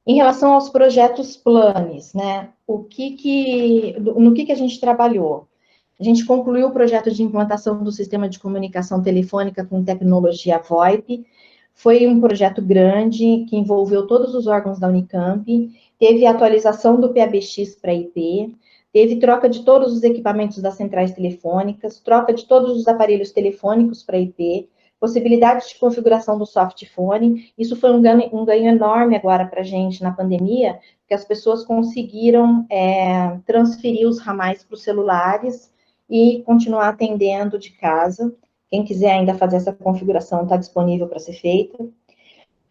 Em relação aos projetos planes, né, no que a gente trabalhou? A gente concluiu o projeto de implantação do sistema de comunicação telefônica com tecnologia VoIP. Foi um projeto grande, que envolveu todos os órgãos da Unicamp, teve atualização do PABX para IP, teve troca de todos os equipamentos das centrais telefônicas, troca de todos os aparelhos telefônicos para IP, possibilidade de configuração do softphone. Isso foi um ganho enorme agora para a gente na pandemia, porque as pessoas conseguiram transferir os ramais para os celulares e continuar atendendo de casa. Quem quiser ainda fazer essa configuração, está disponível para ser feita.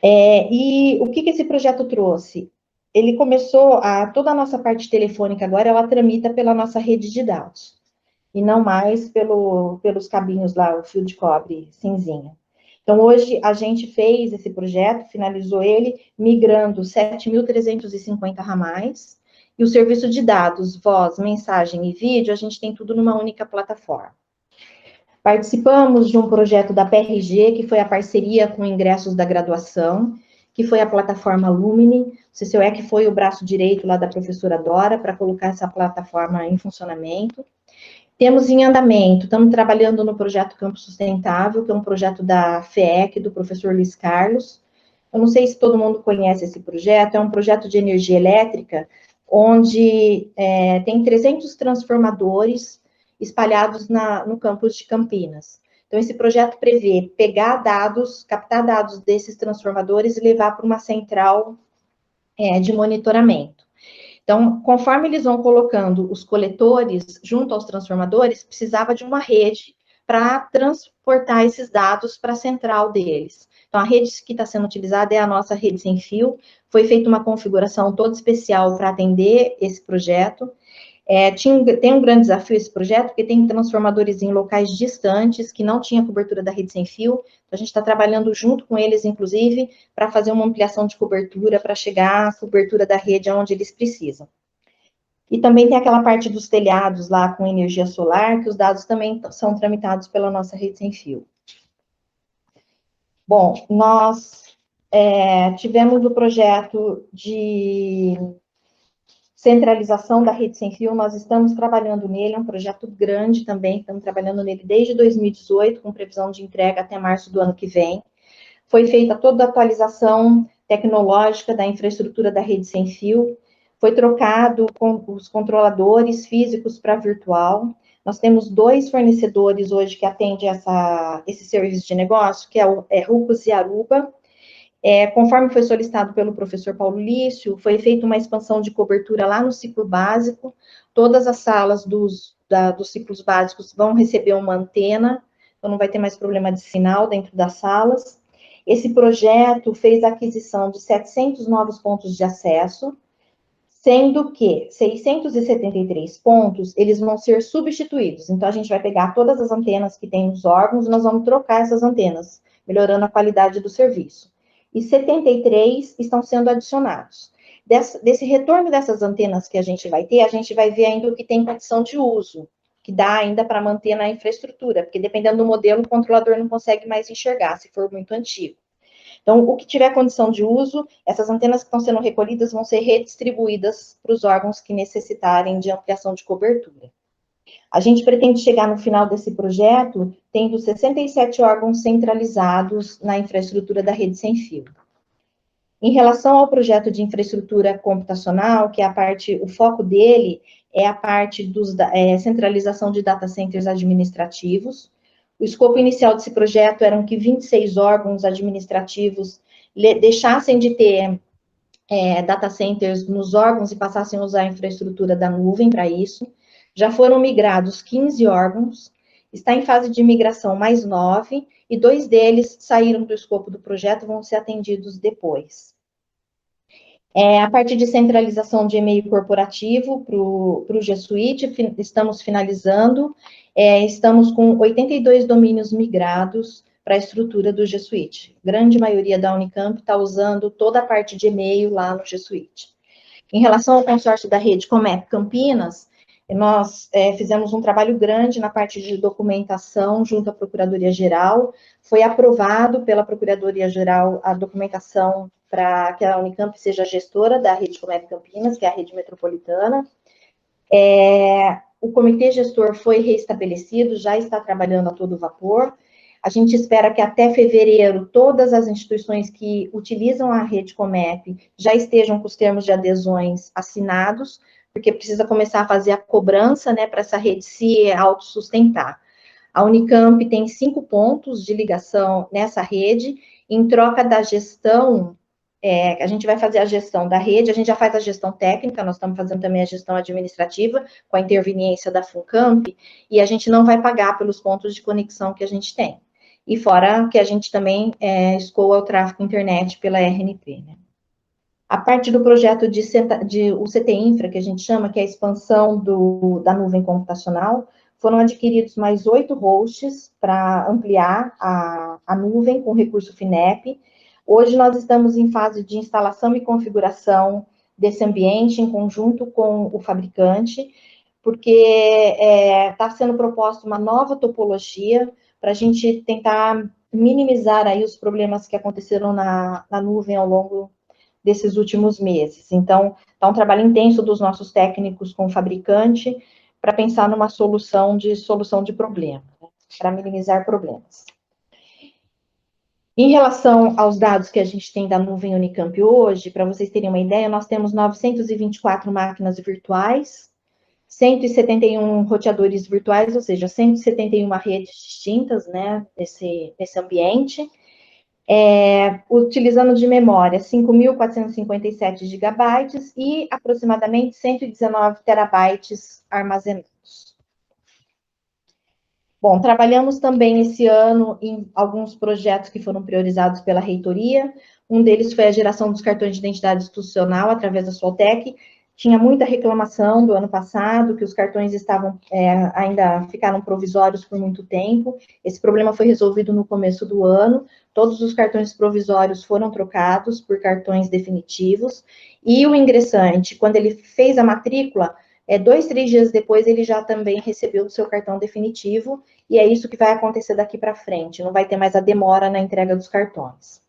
E o que esse projeto trouxe? Ele começou, toda a nossa parte telefônica agora, ela tramita pela nossa rede de dados, e não mais pelos cabinhos lá, o fio de cobre cinzinha. Então, hoje, a gente fez esse projeto, finalizou ele, migrando 7.350 ramais, e o serviço de dados, voz, mensagem e vídeo, a gente tem tudo numa única plataforma. Participamos de um projeto da PRG, que foi a parceria com ingressos da graduação, que foi a plataforma Lumine. O CCUEC foi o braço direito lá da professora Dora, para colocar essa plataforma em funcionamento. Temos em andamento, estamos trabalhando no projeto Campus Sustentável, que é um projeto da FEEC, do professor Luiz Carlos. Eu não sei se todo mundo conhece esse projeto, é um projeto de energia elétrica, onde tem 300 transformadores espalhados no campus de Campinas. Então, esse projeto prevê pegar dados, captar dados desses transformadores e levar para uma central de monitoramento. Então, conforme eles vão colocando os coletores junto aos transformadores, precisava de uma rede para transportar esses dados para a central deles. Então, a rede que está sendo utilizada é a nossa rede sem fio. Foi feita uma configuração toda especial para atender esse projeto. Tem um grande desafio esse projeto, porque tem transformadores em locais distantes, que não tinha cobertura da rede sem fio. Então, a gente está trabalhando junto com eles, inclusive, para fazer uma ampliação de cobertura, para chegar à cobertura da rede onde eles precisam. E também tem aquela parte dos telhados lá com energia solar, que os dados também são tramitados pela nossa rede sem fio. Bom, nós tivemos o projeto de centralização da rede sem fio, nós estamos trabalhando nele, é um projeto grande também, estamos trabalhando nele desde 2018, com previsão de entrega até março do ano que vem. Foi feita toda a atualização tecnológica da infraestrutura da rede sem fio, foi trocado com os controladores físicos para virtual. Nós temos 2 fornecedores hoje que atendem esse serviço de negócio, que é Rucos e Aruba. Conforme foi solicitado pelo professor Paulo Lício, foi feita uma expansão de cobertura lá no ciclo básico. Todas as salas dos ciclos básicos vão receber uma antena, então não vai ter mais problema de sinal dentro das salas. Esse projeto fez a aquisição de 700 novos pontos de acesso, sendo que 673 pontos, eles vão ser substituídos. Então, a gente vai pegar todas as antenas que tem nos órgãos e nós vamos trocar essas antenas, melhorando a qualidade do serviço. E 73 estão sendo adicionados. Desse retorno dessas antenas que a gente vai ter, a gente vai ver ainda o que tem condição de uso, que dá ainda para manter na infraestrutura, porque dependendo do modelo, o controlador não consegue mais enxergar, se for muito antigo. Então, o que tiver condição de uso, essas antenas que estão sendo recolhidas vão ser redistribuídas para os órgãos que necessitarem de ampliação de cobertura. A gente pretende chegar no final desse projeto tendo 67 órgãos centralizados na infraestrutura da rede sem fio. Em relação ao projeto de infraestrutura computacional, que é o foco dele é a parte centralização de data centers administrativos. O escopo inicial desse projeto era que 26 órgãos administrativos deixassem de ter data centers nos órgãos e passassem a usar a infraestrutura da nuvem para isso. Já foram migrados 15 órgãos, está em fase de migração mais 9, e 2 deles saíram do escopo do projeto, vão ser atendidos depois. A parte de centralização de e-mail corporativo para o G Suite, estamos finalizando. Estamos com 82 domínios migrados para a estrutura do G Suite. Grande maioria da Unicamp está usando toda a parte de e-mail lá no G Suite. Em relação ao consórcio da rede Comep Campinas, nós fizemos um trabalho grande na parte de documentação junto à Procuradoria-Geral. Foi aprovado pela Procuradoria-Geral a documentação para que a Unicamp seja gestora da rede Comep Campinas, que é a rede metropolitana. O comitê gestor foi reestabelecido, já está trabalhando a todo vapor. A gente espera que até fevereiro todas as instituições que utilizam a rede Comep já estejam com os termos de adesões assinados, porque precisa começar a fazer a cobrança, né, para essa rede se autossustentar. A Unicamp tem 5 pontos de ligação nessa rede, em troca da gestão, a gente vai fazer a gestão da rede, a gente já faz a gestão técnica, nós estamos fazendo também a gestão administrativa, com a interveniência da Funcamp, e a gente não vai pagar pelos pontos de conexão que a gente tem. E fora que a gente também escoa o tráfego internet pela RNP, né? A parte do projeto o CT Infra, que a gente chama, que é a expansão da nuvem computacional, foram adquiridos mais 8 hosts para ampliar a nuvem com recurso FINEP. Hoje nós estamos em fase de instalação e configuração desse ambiente em conjunto com o fabricante, porque está sendo proposta uma nova topologia para a gente tentar minimizar aí os problemas que aconteceram na nuvem ao longo desses últimos meses. Então, está um trabalho intenso dos nossos técnicos com o fabricante para pensar numa solução de problema, né, para minimizar problemas. Em relação aos dados que a gente tem da nuvem Unicamp hoje, para vocês terem uma ideia, nós temos 924 máquinas virtuais, 171 roteadores virtuais, ou seja, 171 redes distintas, né, nesse ambiente, utilizando de memória 5.457 gigabytes e aproximadamente 119 terabytes armazenados. Bom, trabalhamos também esse ano em alguns projetos que foram priorizados pela reitoria. Um deles foi a geração dos cartões de identidade institucional através da Soltec. Tinha muita reclamação do ano passado, que os cartões ainda ficaram provisórios por muito tempo. Esse problema foi resolvido no começo do ano. Todos os cartões provisórios foram trocados por cartões definitivos. E o ingressante, quando ele fez a matrícula, 2, 3 dias depois, ele já também recebeu o seu cartão definitivo, e é isso que vai acontecer daqui para frente, não vai ter mais a demora na entrega dos cartões.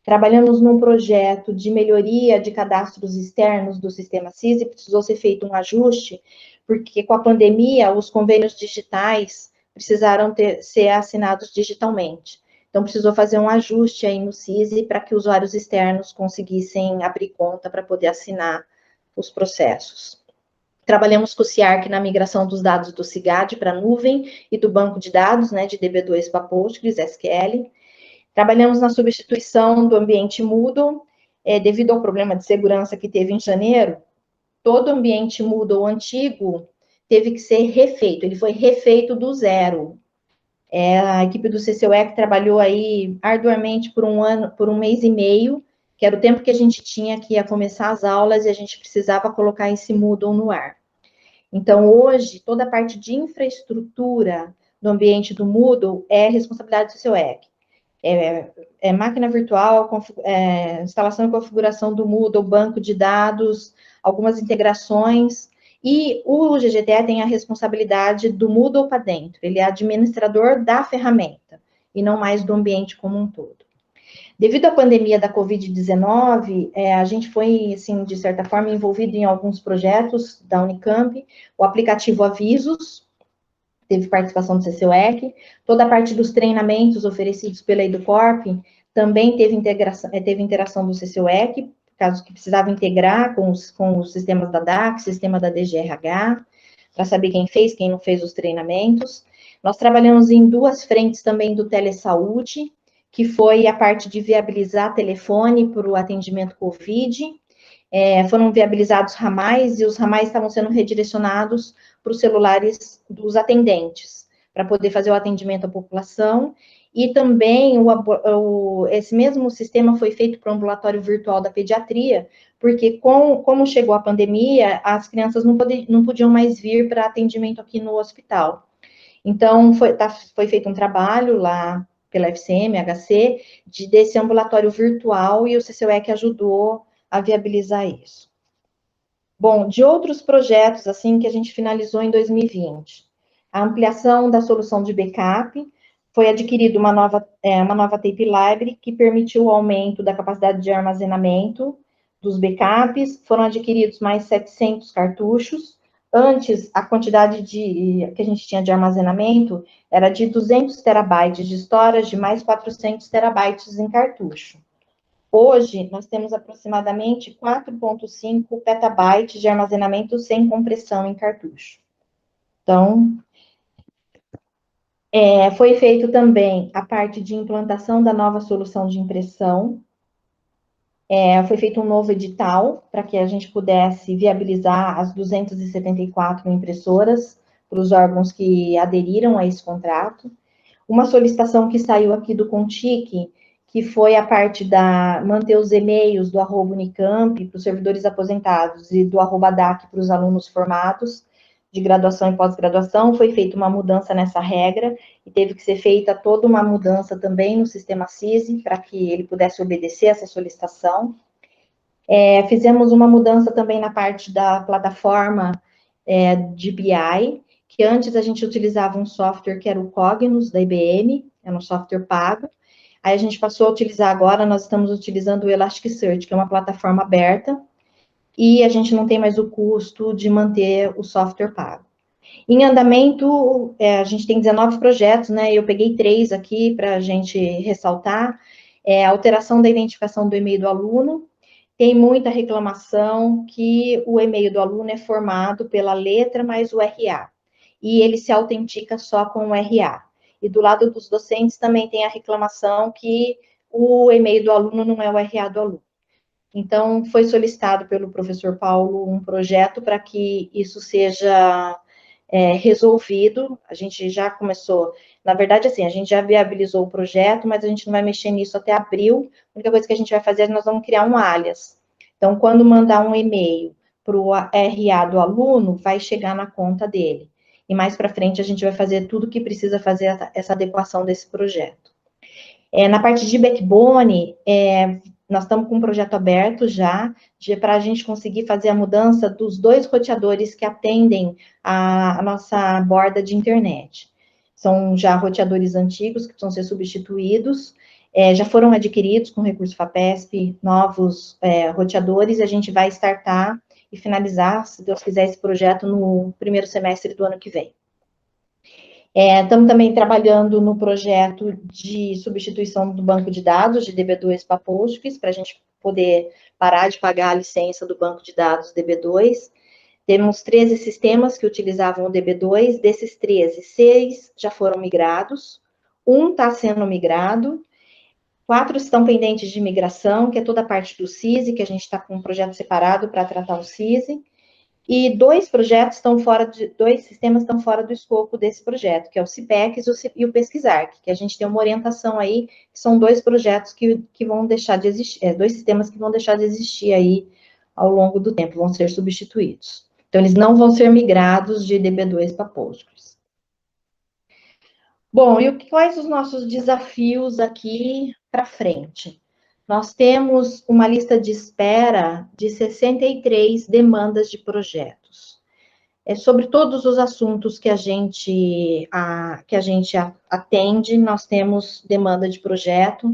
Trabalhamos num projeto de melhoria de cadastros externos do sistema SIS e precisou ser feito um ajuste, porque com a pandemia, os convênios digitais precisaram ser assinados digitalmente. Então, precisou fazer um ajuste aí no CISI para que usuários externos conseguissem abrir conta para poder assinar os processos. Trabalhamos com o CIARC na migração dos dados do CIGAD para a nuvem e do banco de dados, né, de DB2 para Postgres, SQL. Trabalhamos na substituição do ambiente Moodle, devido ao problema de segurança que teve em janeiro. Todo ambiente Moodle antigo teve que ser refeito, ele foi refeito do zero. A equipe do CCUE trabalhou aí arduamente por um mês e meio, que era o tempo que a gente tinha que ia começar as aulas e a gente precisava colocar esse Moodle no ar. Então, hoje, toda a parte de infraestrutura do ambiente do Moodle é responsabilidade do CCUE. Máquina virtual, instalação e configuração do Moodle, banco de dados, algumas integrações, e o GGTE tem a responsabilidade do Moodle para dentro, ele é administrador da ferramenta, e não mais do ambiente como um todo. Devido à pandemia da Covid-19, a gente foi, assim, de certa forma, envolvido em alguns projetos da Unicamp, o aplicativo Avisos, teve participação do CCUEC, toda a parte dos treinamentos oferecidos pela EduCorp, também teve interação do CCUEC, caso que precisava integrar com os sistemas da DAC, sistema da DGRH, para saber quem fez, quem não fez os treinamentos. Nós trabalhamos em duas frentes também do telesaúde, que foi a parte de viabilizar telefone para o atendimento COVID. Foram viabilizados ramais, e os ramais estavam sendo redirecionados para os celulares dos atendentes, para poder fazer o atendimento à população. E também esse mesmo sistema foi feito para o ambulatório virtual da pediatria, porque como chegou a pandemia, as crianças não podiam mais vir para atendimento aqui no hospital. Então, foi feito um trabalho lá pela FCM, HC, desse ambulatório virtual, e o CCUEC ajudou a viabilizar isso. Bom, de outros projetos, assim, que a gente finalizou em 2020, a ampliação da solução de backup, foi adquirida uma nova tape library, que permitiu o aumento da capacidade de armazenamento dos backups, foram adquiridos mais 700 cartuchos. Antes, a quantidade que a gente tinha de armazenamento era de 200 terabytes de storage, mais 400 terabytes em cartucho. Hoje, nós temos aproximadamente 4,5 petabytes de armazenamento sem compressão em cartucho. Então, foi feito também a parte de implantação da nova solução de impressão. Foi feito um novo edital para que a gente pudesse viabilizar as 274 impressoras para os órgãos que aderiram a esse contrato. Uma solicitação que saiu aqui do CONTIC, que foi a parte manter os e-mails do @Unicamp para os servidores aposentados e do @DAC para os alunos formados de graduação e pós-graduação. Foi feita uma mudança nessa regra e teve que ser feita toda uma mudança também no sistema CISI para que ele pudesse obedecer essa solicitação. Fizemos uma mudança também na parte da plataforma de BI, que antes a gente utilizava um software que era o Cognos, da IBM, era um software pago. Aí a gente passou a utilizar agora, nós estamos utilizando o Elasticsearch, que é uma plataforma aberta, e a gente não tem mais o custo de manter o software pago. Em andamento, a gente tem 19 projetos, né? Eu peguei 3 aqui para a gente ressaltar. A alteração da identificação do e-mail do aluno. Tem muita reclamação que o e-mail do aluno é formado pela letra mais o RA, e ele se autentica só com o RA. E do lado dos docentes também tem a reclamação que o e-mail do aluno não é o RA do aluno. Então, foi solicitado pelo professor Paulo um projeto para que isso seja resolvido. A gente já começou, na verdade, assim, a gente já viabilizou o projeto, mas a gente não vai mexer nisso até abril. A única coisa que a gente vai fazer é nós vamos criar um alias. Então, quando mandar um e-mail para o RA do aluno, vai chegar na conta dele. E mais para frente a gente vai fazer tudo que precisa fazer essa adequação desse projeto. Na parte de backbone, nós estamos com um projeto aberto já, para a gente conseguir fazer a mudança dos 2 roteadores que atendem a nossa borda de internet. São já roteadores antigos que precisam ser substituídos, já foram adquiridos com recurso FAPESP, novos roteadores, e a gente vai startar e finalizar, se Deus quiser, esse projeto no primeiro semestre do ano que vem. Estamos também trabalhando no projeto de substituição do banco de dados de DB2 para PostGIS, para a gente poder parar de pagar a licença do banco de dados DB2. Temos 13 sistemas que utilizavam o DB2, desses 13, 6 já foram migrados, um está sendo migrado, 4 estão pendentes de migração, que é toda a parte do CISI, que a gente está com um projeto separado para tratar o CISI, e 2 sistemas estão fora do escopo desse projeto, que é o CIPEX e o PesquisArc, que a gente tem uma orientação aí, que são 2 projetos que vão deixar de existir, 2 sistemas que vão deixar de existir aí ao longo do tempo, vão ser substituídos. Então, eles não vão ser migrados de DB2 para PostGIS. Bom, e quais os nossos desafios aqui para frente? Nós temos uma lista de espera de 63 demandas de projetos. Sobre todos os assuntos que a gente atende, nós temos demanda de projeto.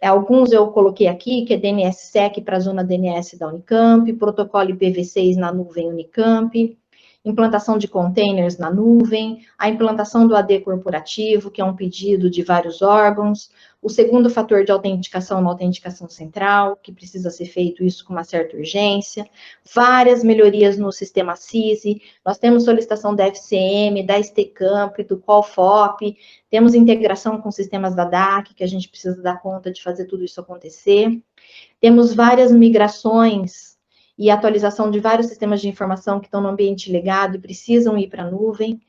Alguns eu coloquei aqui, que é DNSSEC para a zona DNS da Unicamp, protocolo IPv6 na nuvem Unicamp, implantação de containers na nuvem, a implantação do AD corporativo, que é um pedido de vários órgãos, o segundo fator de autenticação na autenticação central, que precisa ser feito isso com uma certa urgência, várias melhorias no sistema CISI, nós temos solicitação da FCM, da STCamp, do QualFOP, temos integração com sistemas da DAC, que a gente precisa dar conta de fazer tudo isso acontecer, temos várias migrações e atualização de vários sistemas de informação que estão no ambiente legado e precisam ir para a nuvem.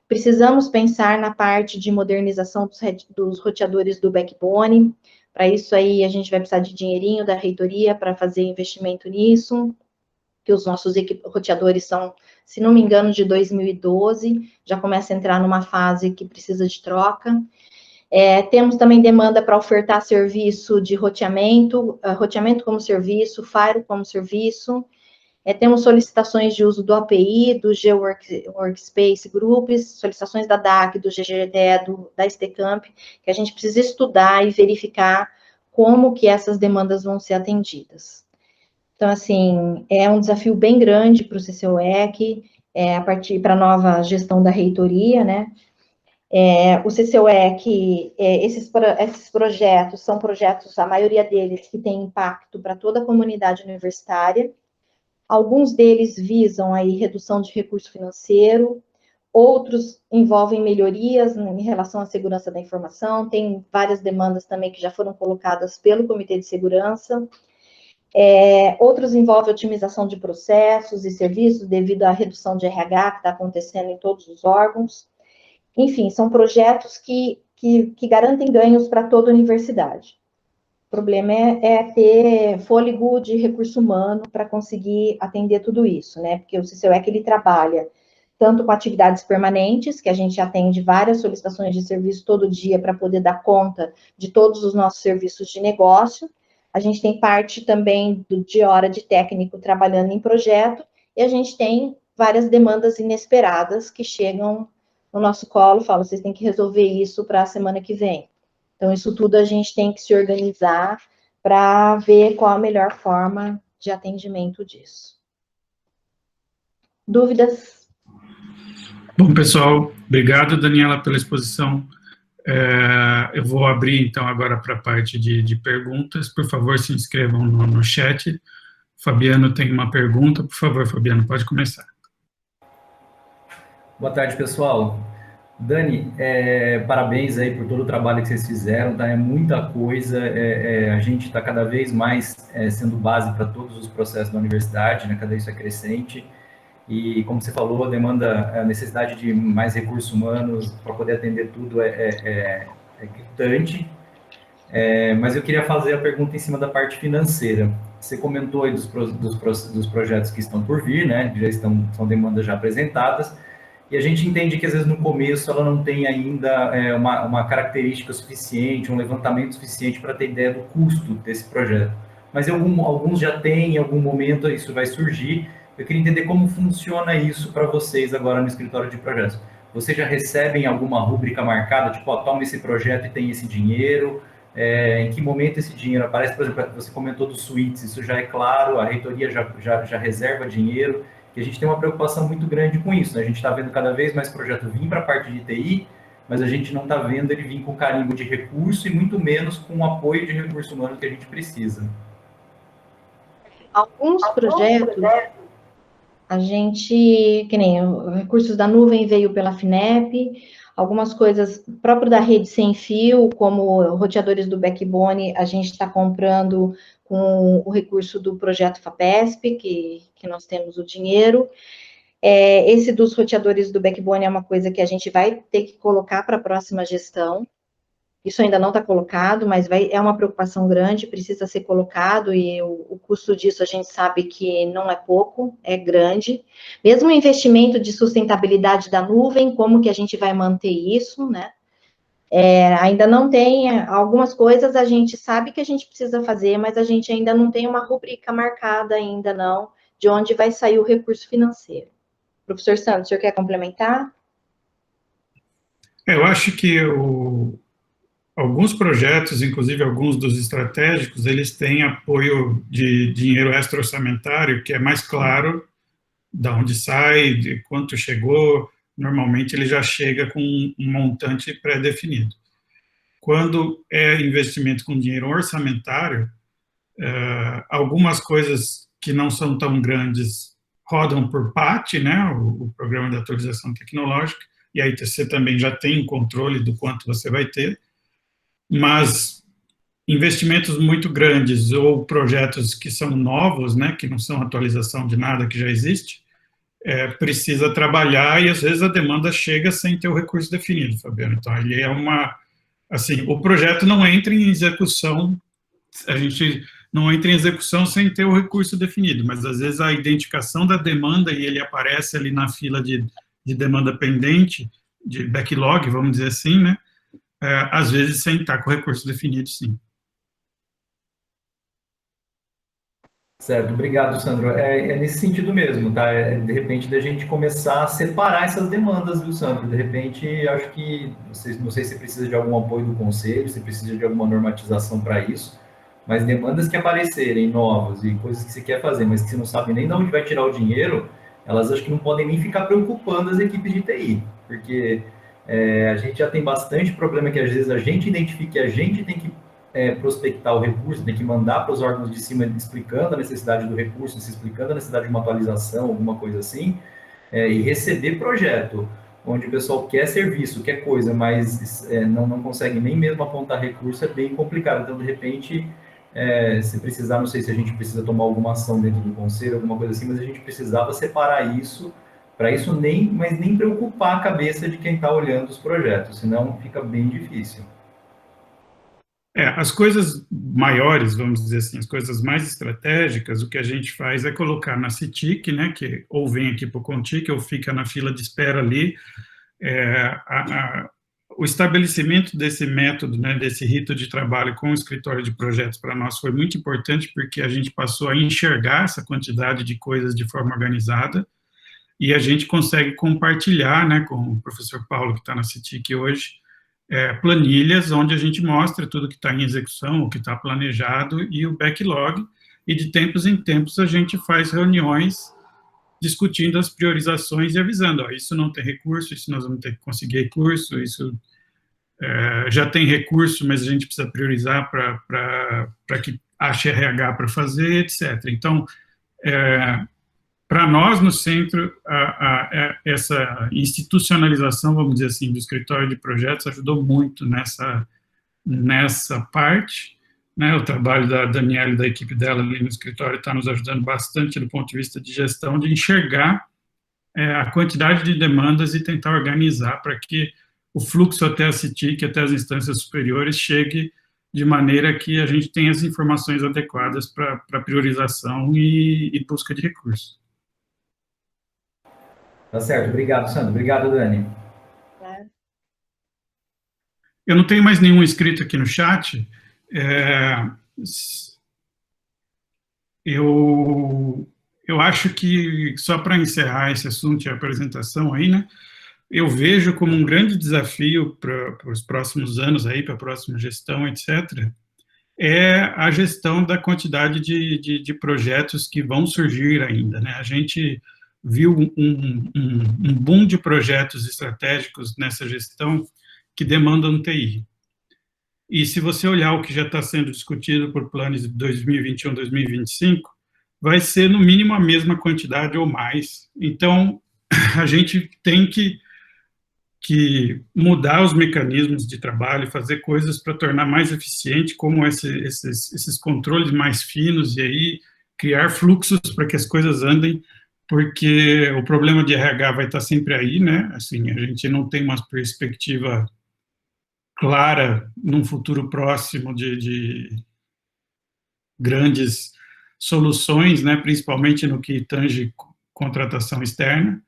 Precisamos pensar na parte de modernização dos roteadores do backbone. Para isso aí, a gente vai precisar de dinheirinho da reitoria para fazer investimento nisso, que os nossos roteadores são, se não me engano, de 2012, já começa a entrar numa fase que precisa de troca. Temos também demanda para ofertar serviço de roteamento, roteamento como serviço, Firewall como serviço. Temos solicitações de uso do API, do G-Workspace Groups, solicitações da DAC, do GGDE, da STCamp, que a gente precisa estudar e verificar como que essas demandas vão ser atendidas. Então, assim, é um desafio bem grande para o CCUEC, a partir para a nova gestão da reitoria, né? O CCUEC, esses projetos são projetos, a maioria deles, que tem impacto para toda a comunidade universitária. Alguns deles visam aí redução de recurso financeiro, outros envolvem melhorias em relação à segurança da informação, tem várias demandas também que já foram colocadas pelo Comitê de Segurança. Outros envolvem otimização de processos e serviços devido à redução de RH que está acontecendo em todos os órgãos. Enfim, são projetos que garantem ganhos para toda a universidade. O problema é ter fôlego de recurso humano para conseguir atender tudo isso, né? Porque o CCUEC, ele trabalha tanto com atividades permanentes, que a gente atende várias solicitações de serviço todo dia para poder dar conta de todos os nossos serviços de negócio. A gente tem parte também de hora de técnico trabalhando em projeto, e a gente tem várias demandas inesperadas que chegam no nosso colo, falam, vocês têm que resolver isso para a semana que vem. Então, isso tudo a gente tem que se organizar para ver qual a melhor forma de atendimento disso. Dúvidas? Bom, pessoal, obrigado, Daniela, pela exposição. Eu vou abrir, então, agora para a parte de perguntas. Por favor, se inscrevam no chat. Fabiano tem uma pergunta. Por favor, Fabiano, pode começar. Boa tarde, pessoal. Dani, parabéns aí por todo o trabalho que vocês fizeram, tá? É muita coisa, a gente está cada vez mais sendo base para todos os processos da universidade, né? Cada vez isso é crescente, e como você falou, a necessidade de mais recursos humanos para poder atender tudo é gritante, mas eu queria fazer a pergunta em cima da parte financeira. Você comentou aí dos projetos que estão por vir, né? Que são demandas já apresentadas, e a gente entende que, às vezes, no começo, ela não tem ainda uma característica suficiente, um levantamento suficiente para ter ideia do custo desse projeto. Mas alguns já têm, em algum momento isso vai surgir. Eu queria entender como funciona isso para vocês agora no escritório de projetos. Vocês já recebem alguma rúbrica marcada, tipo, toma esse projeto e tem esse dinheiro? Em que momento esse dinheiro aparece? Por exemplo, você comentou dos suítes, isso já é claro, a reitoria já reserva dinheiro. E a gente tem uma preocupação muito grande com isso, né? A gente está vendo cada vez mais projeto vir para a parte de TI, mas a gente não está vendo ele vir com carimbo de recurso e muito menos com o apoio de recurso humano que a gente precisa. Alguns projetos, a gente, que nem o recursos da nuvem veio pela FINEP, algumas coisas próprio da rede sem fio, como roteadores do backbone, a gente está comprando com o recurso do projeto FAPESP, que nós temos o dinheiro. Esse dos roteadores do backbone é uma coisa que a gente vai ter que colocar para a próxima gestão. Isso ainda não está colocado, mas é uma preocupação grande, precisa ser colocado, e o custo disso a gente sabe que não é pouco, é grande. Mesmo o investimento de sustentabilidade da nuvem, como que a gente vai manter isso, né? Ainda não tem, algumas coisas a gente sabe que a gente precisa fazer, mas a gente ainda não tem uma rubrica marcada ainda não, de onde vai sair o recurso financeiro. Professor Santos, o senhor quer complementar? Eu acho que alguns projetos, inclusive alguns dos estratégicos, eles têm apoio de dinheiro extra-orçamentário, que é mais claro de onde sai, de quanto chegou. Normalmente ele já chega com um montante pré-definido. Quando é investimento com dinheiro orçamentário, algumas coisas que não são tão grandes rodam por PAT, né, o Programa de Atualização Tecnológica, e aí você também já tem um controle do quanto você vai ter, mas investimentos muito grandes ou projetos que são novos, né, que não são atualização de nada que já existe, precisa trabalhar e às vezes a demanda chega sem ter o recurso definido, Fabiano. Então, ele é assim, o projeto não entra em execução, a gente não entra em execução sem ter o recurso definido, mas às vezes a identificação da demanda e ele aparece ali na fila de demanda pendente, de backlog, vamos dizer assim, né, às vezes sem estar com o recurso definido, sim. Certo, obrigado, Sandro. É nesse sentido mesmo, tá? De repente, da gente começar a separar essas demandas, viu, Sandro? De repente, acho que, não sei se precisa de algum apoio do conselho, se precisa de alguma normatização para isso, mas demandas que aparecerem novas e coisas que você quer fazer, mas que você não sabe nem de onde vai tirar o dinheiro, elas acho que não podem nem ficar preocupando as equipes de TI, porque a gente já tem bastante problema que às vezes a gente identifica que a gente tem que prospectar o recurso, tem que mandar para os órgãos de cima explicando a necessidade do recurso, se explicando a necessidade de uma atualização, alguma coisa assim, e receber projeto, onde o pessoal quer serviço, quer coisa, mas não consegue nem mesmo apontar recurso, é bem complicado. Então, de repente, se precisar, não sei se a gente precisa tomar alguma ação dentro do conselho, alguma coisa assim, mas a gente precisava separar isso, para isso mas nem preocupar a cabeça de quem está olhando os projetos, senão fica bem difícil. As coisas maiores, vamos dizer assim, as coisas mais estratégicas, o que a gente faz é colocar na CITIC, né, que ou vem aqui para o CONTIC, ou fica na fila de espera ali. O estabelecimento desse método, né, desse rito de trabalho com o escritório de projetos para nós foi muito importante, porque a gente passou a enxergar essa quantidade de coisas de forma organizada, e a gente consegue compartilhar, né, com o professor Paulo, que está na CITIC hoje, planilhas onde a gente mostra tudo que está em execução, o que está planejado e o backlog, e de tempos em tempos a gente faz reuniões discutindo as priorizações e avisando, isso não tem recurso, isso nós vamos ter que conseguir recurso, isso já tem recurso, mas a gente precisa priorizar para que ache RH para fazer, etc. Então, para nós, no centro, essa institucionalização, vamos dizer assim, do escritório de projetos ajudou muito nessa parte, né? O trabalho da Daniela e da equipe dela ali no escritório está nos ajudando bastante do ponto de vista de gestão, de enxergar a quantidade de demandas e tentar organizar para que o fluxo até a CITIC, até as instâncias superiores, chegue de maneira que a gente tenha as informações adequadas para priorização e busca de recursos. Tá certo, obrigado, Sandro. Obrigado, Dani. Eu não tenho mais nenhum inscrito aqui no chat. Eu acho que, só para encerrar esse assunto e a apresentação aí, né, eu vejo como um grande desafio para os próximos anos aí, para a próxima gestão, etc., é a gestão da quantidade de projetos que vão surgir ainda, né? A gente viu um boom de projetos estratégicos nessa gestão que demandam TI. E se você olhar o que já está sendo discutido por planos de 2021, 2025, vai ser no mínimo a mesma quantidade ou mais. Então, a gente tem que mudar os mecanismos de trabalho, fazer coisas para tornar mais eficiente, como esses controles mais finos, e aí criar fluxos para que as coisas andem, porque o problema de RH vai estar sempre aí, né? Assim, a gente não tem uma perspectiva clara num futuro próximo de grandes soluções, né? Principalmente no que tange contratação externa.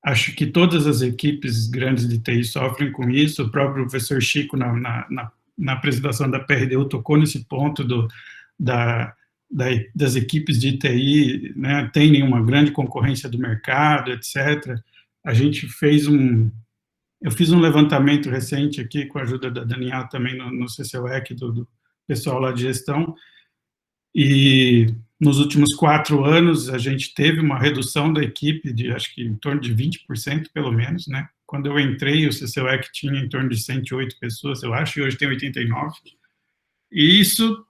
Acho que todas as equipes grandes de TI sofrem com isso. O próprio professor Chico, na apresentação da PRDU, tocou nesse ponto das equipes de TI, né, terem uma grande concorrência do mercado, etc. Eu fiz um levantamento recente aqui, com a ajuda da Daniela também no CCUEC, do pessoal lá de gestão, e nos últimos 4 anos, a gente teve uma redução da equipe de, acho que, em torno de 20%, pelo menos, né? Quando eu entrei, o CCUEC tinha em torno de 108 pessoas, eu acho, e hoje tem 89. E isso,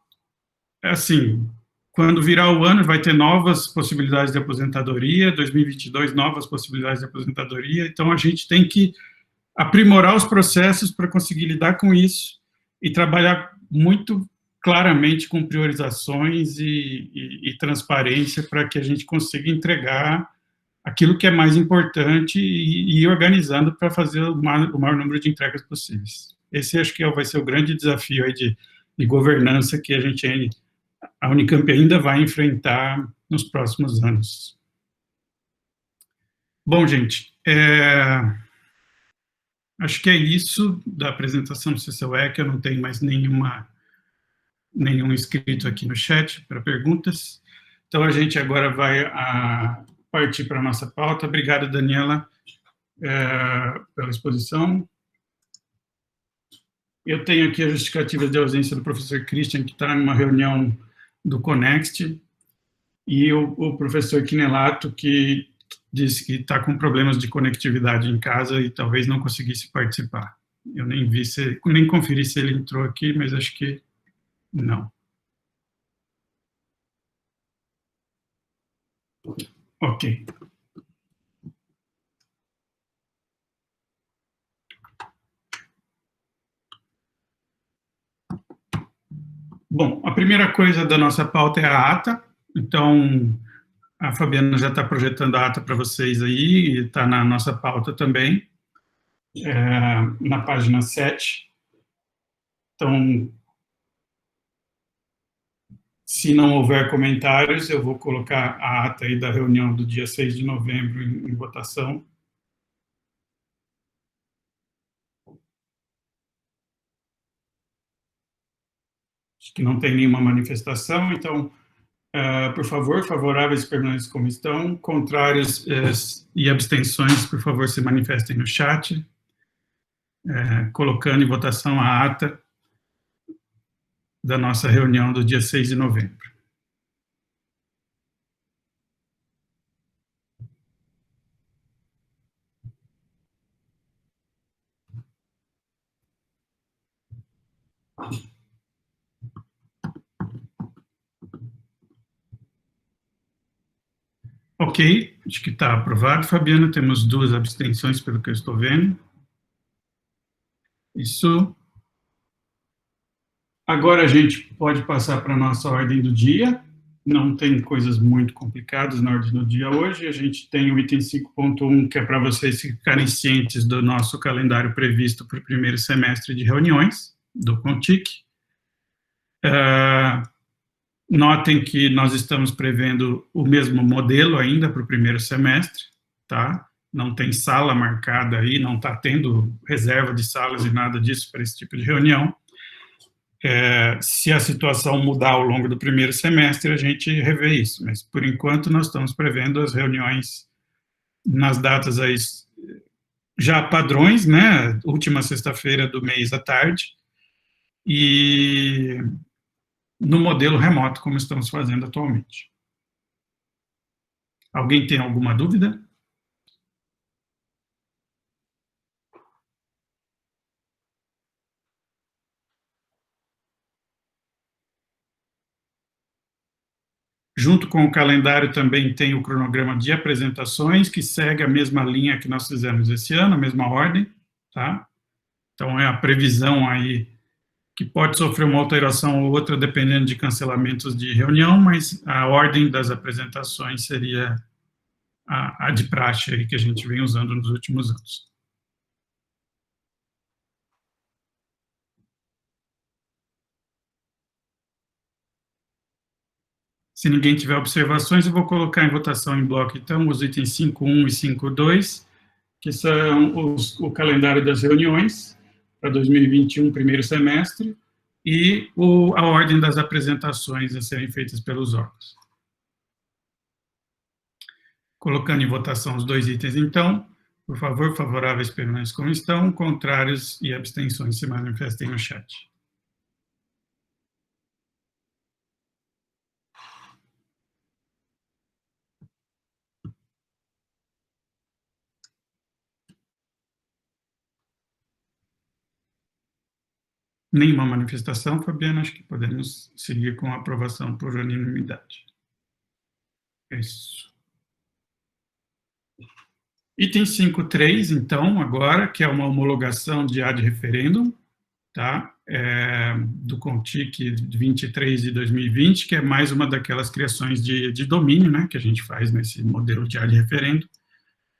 assim, quando virar o ano, vai ter novas possibilidades de aposentadoria, 2022, novas possibilidades de aposentadoria, então a gente tem que aprimorar os processos para conseguir lidar com isso e trabalhar muito claramente com priorizações e transparência para que a gente consiga entregar aquilo que é mais importante e ir organizando para fazer o maior número de entregas possíveis. Esse acho que vai ser o grande desafio aí de governança que a Unicamp ainda vai enfrentar nos próximos anos. Bom, gente, acho que é isso da apresentação do CCUEC. Eu não tenho mais nenhum inscrito aqui no chat para perguntas. Então, a gente agora vai partir para a nossa pauta. Obrigado, Daniela, pela exposição. Eu tenho aqui a justificativa de ausência do professor Christian, que está em uma reunião do Conext, e o professor Quinelato, que disse que está com problemas de conectividade em casa e talvez não conseguisse participar. Eu nem conferi se ele entrou aqui, mas acho que não. Ok. Bom, a primeira coisa da nossa pauta é a ata. Então, a Fabiana já está projetando a ata para vocês aí, e está na nossa pauta também, na página 7. Então, se não houver comentários, eu vou colocar a ata aí da reunião do dia 6 de novembro em votação. Acho que não tem nenhuma manifestação, então, por favor, favoráveis permaneçam como estão, contrários e abstenções, por favor, se manifestem no chat, colocando em votação a ata da nossa reunião do dia 6 de novembro. Ok, acho que está aprovado, Fabiana. Temos 2 abstenções, pelo que eu estou vendo. Isso. Agora a gente pode passar para a nossa ordem do dia. Não tem coisas muito complicadas na ordem do dia hoje. A gente tem o item 5.1, que é para vocês ficarem cientes do nosso calendário previsto para o primeiro semestre de reuniões do CONTIC. Notem que nós estamos prevendo o mesmo modelo ainda para o primeiro semestre, tá? Não tem sala marcada aí, não está tendo reserva de salas e nada disso para esse tipo de reunião. Se a situação mudar ao longo do primeiro semestre, a gente revê isso, mas, por enquanto, nós estamos prevendo as reuniões nas datas aí, já padrões, né? Última sexta-feira do mês à tarde, e no modelo remoto, como estamos fazendo atualmente. Alguém tem alguma dúvida? Junto com o calendário também tem o cronograma de apresentações, que segue a mesma linha que nós fizemos esse ano, a mesma ordem, tá? Então, é a previsão aí, que pode sofrer uma alteração ou outra, dependendo de cancelamentos de reunião, mas a ordem das apresentações seria a de praxe aí, que a gente vem usando nos últimos anos. Se ninguém tiver observações, eu vou colocar em votação em bloco, então, os itens 5.1 e 5.2, que são o calendário das reuniões para 2021, primeiro semestre, e a ordem das apresentações a serem feitas pelos órgãos. Colocando em votação os dois itens, então, por favor, favoráveis permaneçam como estão, contrários e abstenções se manifestem no chat. Nenhuma manifestação, Fabiana, acho que podemos seguir com a aprovação por unanimidade. É isso. Item 5.3, então, agora, que é uma homologação de ad referendum, tá? Do CONTIC 23 de 2020, que é mais uma daquelas criações de domínio, né, que a gente faz nesse modelo de ad referendum,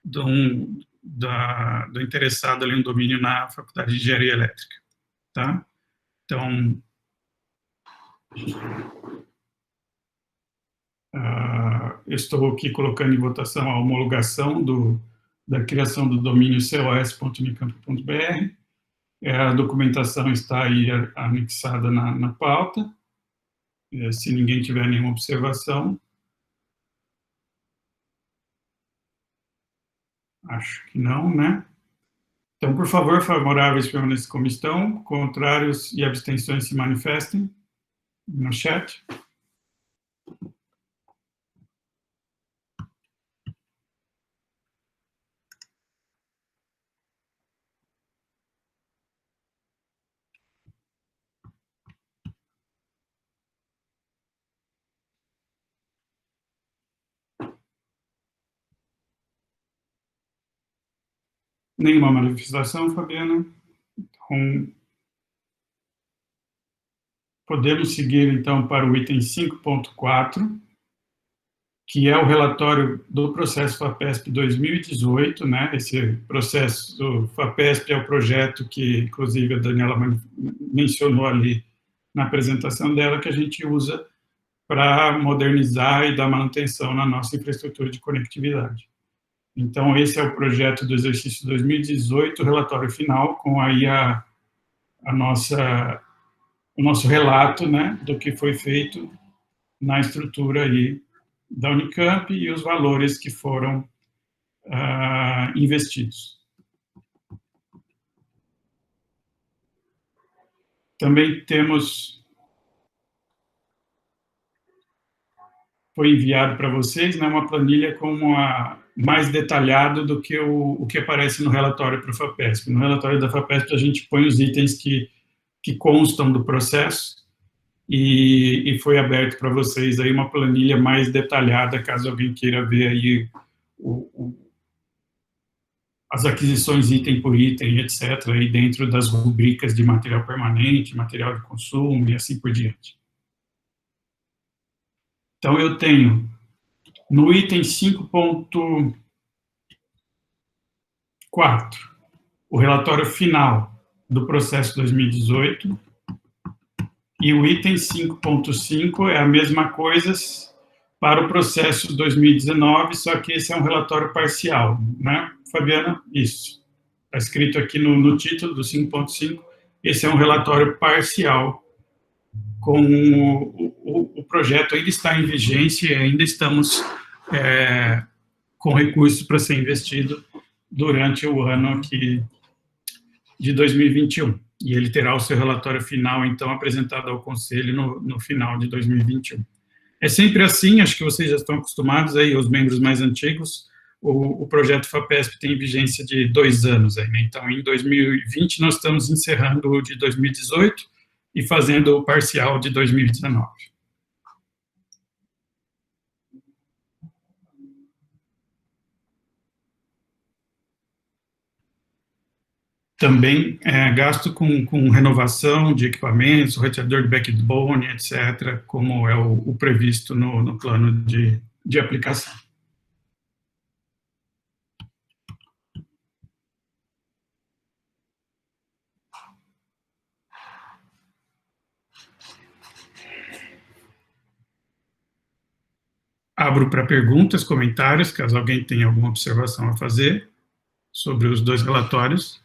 do interessado ali em domínio na Faculdade de Engenharia Elétrica, tá? Então, eu estou aqui colocando em votação a homologação da criação do domínio cos.unicamp.br. A documentação está aí anexada na pauta. Se ninguém tiver nenhuma observação. Acho que não, né? Então, por favor, favoráveis permaneçam como estão, contrários e abstenções se manifestem no chat. Nenhuma manifestação, Fabiana. Então, podemos seguir, então, para o item 5.4, que é o relatório do processo FAPESP 2018, né? Esse processo do FAPESP é o projeto que, inclusive, a Daniela mencionou ali na apresentação dela, que a gente usa para modernizar e dar manutenção na nossa infraestrutura de conectividade. Então, esse é o projeto do exercício 2018, o relatório final, com aí o nosso relato, né, do que foi feito na estrutura aí da Unicamp e os valores que foram investidos. Também foi enviado para vocês, né, uma planilha mais detalhado do que o que aparece no relatório para o FAPESP. No relatório da FAPESP, a gente põe os itens que constam do processo, e foi aberto para vocês aí uma planilha mais detalhada, caso alguém queira ver aí as aquisições item por item, etc., aí dentro das rubricas de material permanente, material de consumo e assim por diante. Então, eu tenho, no item 5.4, o relatório final do processo 2018, e o item 5.5 é a mesma coisa para o processo 2019, só que esse é um relatório parcial, né, Fabiana? Isso. Está escrito aqui no título do 5.5, esse é um relatório parcial, com o projeto ainda está em vigência e ainda estamos com recursos para ser investido durante o ano aqui de 2021. E ele terá o seu relatório final, então, apresentado ao Conselho no final de 2021. É sempre assim, acho que vocês já estão acostumados aí, os membros mais antigos, o projeto FAPESP tem vigência de 2 anos aí, né? Então, em 2020, nós estamos encerrando o de 2018 e fazendo o parcial de 2019. também gasto com renovação de equipamentos, roteador de backbone, etc., como é o previsto no plano de aplicação. Abro para perguntas, comentários, caso alguém tenha alguma observação a fazer sobre os dois relatórios.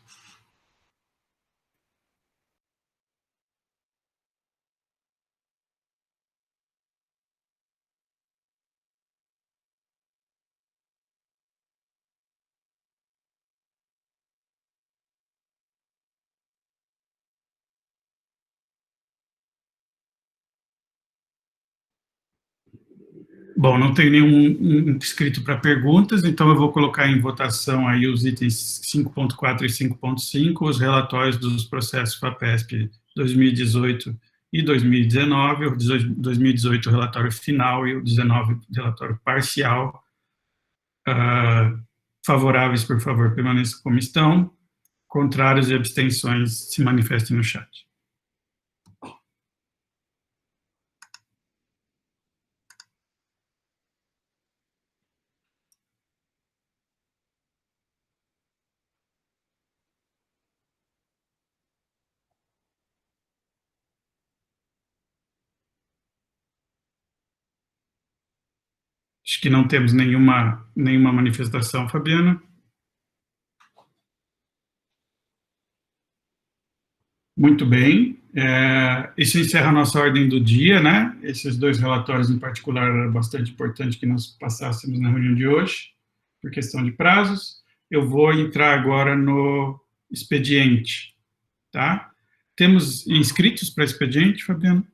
Bom, não tem nenhum inscrito para perguntas, então eu vou colocar em votação aí os itens 5.4 e 5.5, os relatórios dos processos FAPESP 2018 e 2019, o 2018 relatório final e o 19 relatório parcial. Favoráveis, por favor, permaneçam como estão. Contrários e abstenções se manifestem no chat. Acho que não temos nenhuma manifestação, Fabiana. Muito bem. Isso encerra a nossa ordem do dia, né? Esses dois relatórios em particular era bastante importante que nós passássemos na reunião de hoje, por questão de prazos. Eu vou entrar agora no expediente, tá? Temos inscritos para expediente, Fabiana?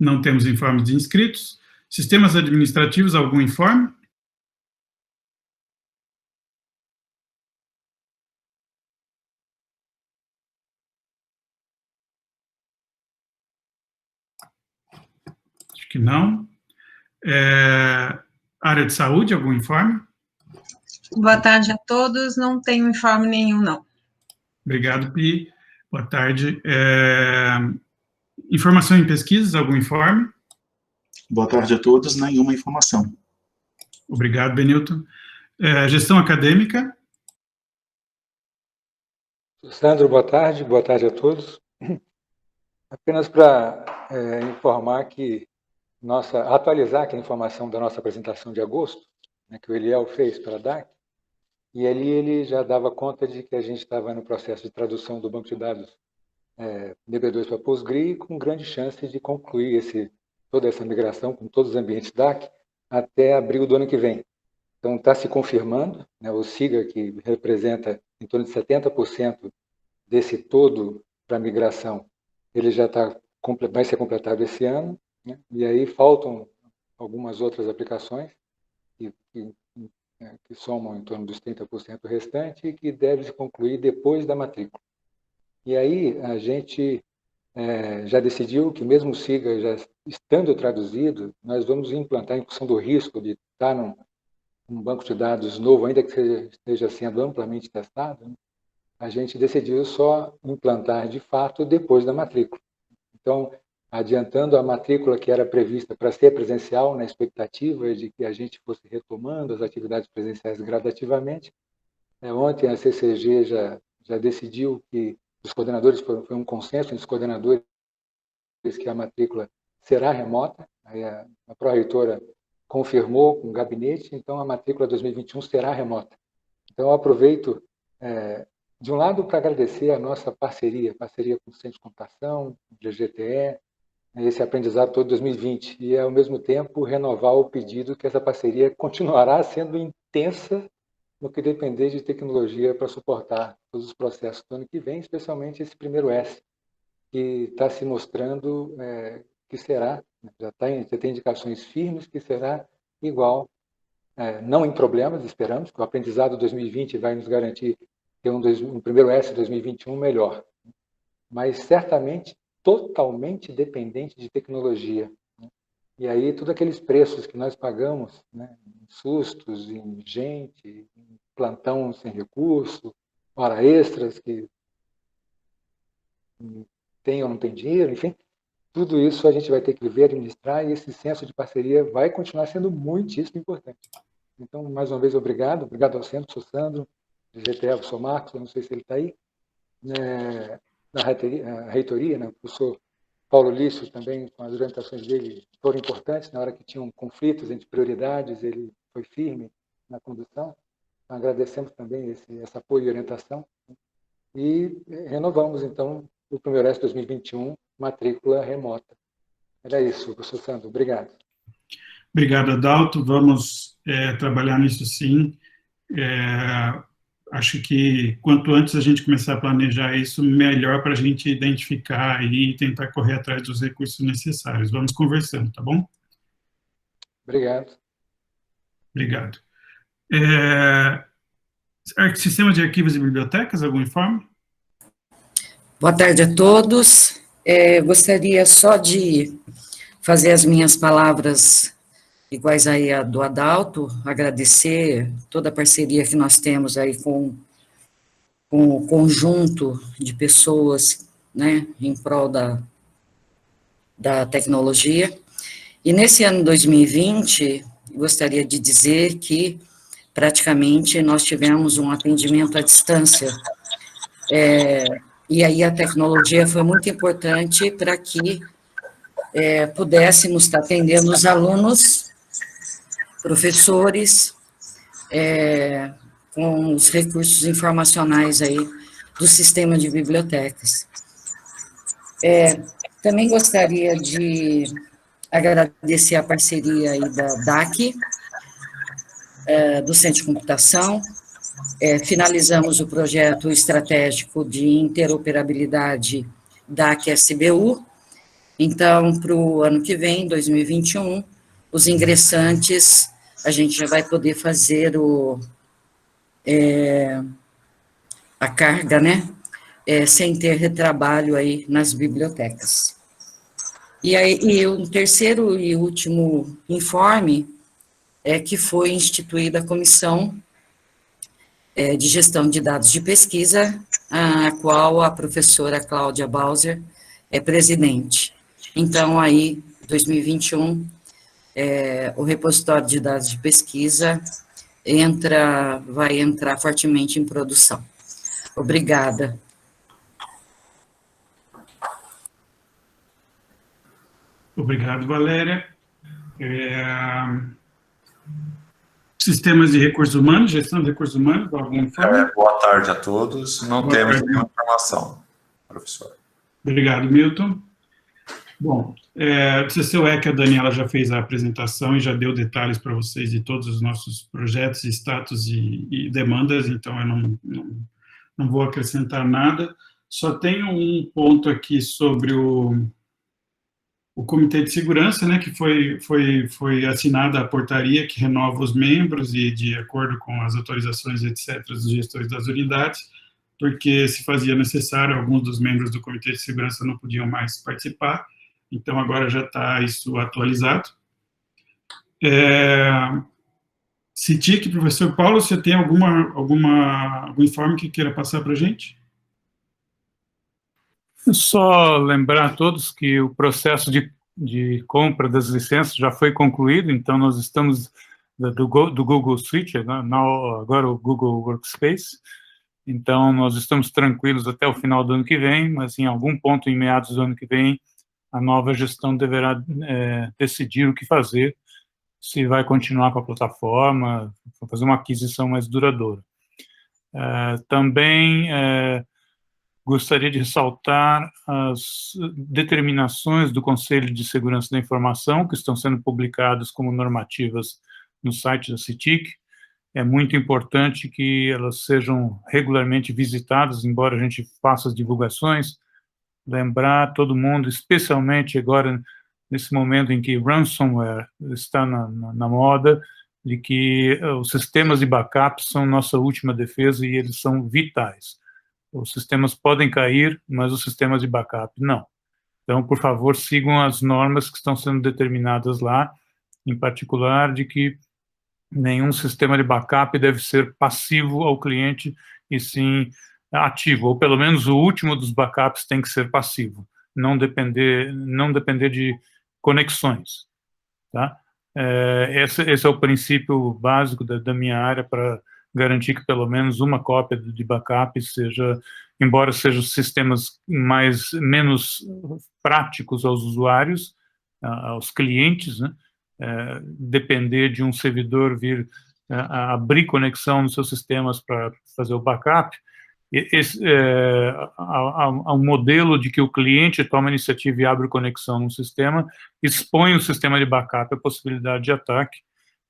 Não temos informes de inscritos. Sistemas administrativos, algum informe? Acho que não. Área de saúde, algum informe? Boa tarde a todos. Não tenho informe nenhum, não. Obrigado, Pi. Boa tarde. Informação em pesquisas, algum informe? Boa tarde a todos, nenhuma informação. Obrigado, Benilton. Gestão acadêmica? Sandro, boa tarde a todos. Apenas para informar que atualizar aqui a informação da nossa apresentação de agosto, né, que o Eliel fez pela DAC, e ali ele já dava conta de que a gente estava no processo de tradução do banco de dados DB2 para PostgreSQL, com grande chance de concluir toda essa migração com todos os ambientes DAC até abril do ano que vem. Então, está se confirmando, né, o SIGA, que representa em torno de 70% desse todo para migração, ele já vai ser completado esse ano, né, e aí faltam algumas outras aplicações que somam em torno dos 30% restante e que deve se concluir depois da matrícula. E aí a gente já decidiu que mesmo o SIGA já estando traduzido, nós vamos implantar, em função do risco de estar num banco de dados novo, ainda que esteja sendo amplamente testado, né, a gente decidiu só implantar de fato depois da matrícula. Então, adiantando a matrícula que era prevista para ser presencial, na expectativa de que a gente fosse retomando as atividades presenciais gradativamente, ontem a CCG já decidiu que os coordenadores, foi um consenso entre os coordenadores que a matrícula será remota, aí a pró-reitora confirmou com o gabinete, então a matrícula 2021 será remota. Então eu aproveito, de um lado, para agradecer a nossa parceria com o Centro de Computação, o GGTE, esse aprendizado todo de 2020, e ao mesmo tempo renovar o pedido que essa parceria continuará sendo intensa no que depender de tecnologia para suportar todos os processos do ano que vem, especialmente esse primeiro S, que está se mostrando que será, já tem indicações firmes que será igual, não em problemas, esperamos, que o aprendizado 2020 vai nos garantir ter um primeiro S 2021 melhor, mas certamente totalmente dependente de tecnologia, né? E aí, todos aqueles preços que nós pagamos, né, em sustos, em gente, em plantão sem recurso, hora extras que tem ou não tem dinheiro, enfim, tudo isso a gente vai ter que ver, administrar, e esse senso de parceria vai continuar sendo muitíssimo importante. Então, mais uma vez, obrigado ao centro, sou Sandro, do GTF, sou Marcos, eu não sei se ele está aí, na reitoria, né, o professor Paulo Lício também, com as orientações dele, foram importantes, na hora que tinham conflitos entre prioridades, ele foi firme na condução. Então, agradecemos também esse apoio e orientação. E renovamos, então, o primeiro S 2021, matrícula remota. Era isso, professor Sandro. Obrigado. Obrigado, Adalto. Vamos trabalhar nisso sim. Acho que quanto antes a gente começar a planejar isso, melhor para a gente identificar e tentar correr atrás dos recursos necessários. Vamos conversando, tá bom? Obrigado. Obrigado. Sistema de arquivos e bibliotecas, algum informe? Boa tarde a todos. Gostaria só de fazer as minhas palavras iguais aí a do Adalto, agradecer toda a parceria que nós temos aí com o conjunto de pessoas, né, em prol da tecnologia. E nesse ano 2020, gostaria de dizer que praticamente nós tivemos um atendimento à distância, e aí a tecnologia foi muito importante para que pudéssemos estar atendendo os alunos, professores, com os recursos informacionais aí do sistema de bibliotecas. Também gostaria de agradecer a parceria aí da DAC, do Centro de Computação. Finalizamos o projeto estratégico de interoperabilidade DAC-SBU. Então, para o ano que vem, 2021, os ingressantes, a gente já vai poder fazer a carga, né, sem ter retrabalho aí nas bibliotecas. E o terceiro e último informe é que foi instituída a Comissão de Gestão de Dados de Pesquisa, a qual a professora Cláudia Bauser é presidente. Então, aí, 2021, o repositório de dados de pesquisa vai entrar fortemente em produção. Obrigada. Obrigado, Valéria. Sistemas de recursos humanos, gestão de recursos humanos, alguma informe? Boa tarde a todos. Não Boa temos tarde. nenhuma informação, professor. Obrigado, Milton. Bom, o CCUEC, a Daniela já fez a apresentação e já deu detalhes para vocês de todos os nossos projetos, status e demandas, então eu não vou acrescentar nada. Só tenho um ponto aqui sobre o Comitê de Segurança, né, que foi assinada a portaria que renova os membros e de acordo com as autorizações, etc., dos gestores das unidades, porque se fazia necessário, alguns dos membros do Comitê de Segurança não podiam mais participar, então agora já está isso atualizado. CITIC, professor Paulo, você tem algum informe que queira passar para a gente? Só lembrar a todos que o processo de compra das licenças já foi concluído, então nós estamos do Google Suite, agora o Google Workspace, então nós estamos tranquilos até o final do ano que vem, mas em algum ponto em meados do ano que vem, a nova gestão deverá decidir o que fazer, se vai continuar com a plataforma, fazer uma aquisição mais duradoura. Também gostaria de ressaltar as determinações do Conselho de Segurança da Informação, que estão sendo publicadas como normativas no site da CITIC. É muito importante que elas sejam regularmente visitadas, embora a gente faça as divulgações, lembrar todo mundo, especialmente agora, nesse momento em que ransomware está na moda, de que os sistemas de backup são nossa última defesa e eles são vitais. Os sistemas podem cair, mas os sistemas de backup não. Então, por favor, sigam as normas que estão sendo determinadas lá, em particular de que nenhum sistema de backup deve ser passivo ao cliente, e sim ativo, ou pelo menos o último dos backups tem que ser passivo, não depender de conexões, tá? Esse é o princípio básico da minha área para garantir que pelo menos uma cópia de backup seja, embora sejam sistemas menos práticos aos usuários, aos clientes, né? Depender de um servidor vir a abrir conexão nos seus sistemas para fazer o backup, há um modelo de que o cliente toma a iniciativa e abre conexão no sistema, expõe o sistema de backup à possibilidade de ataque.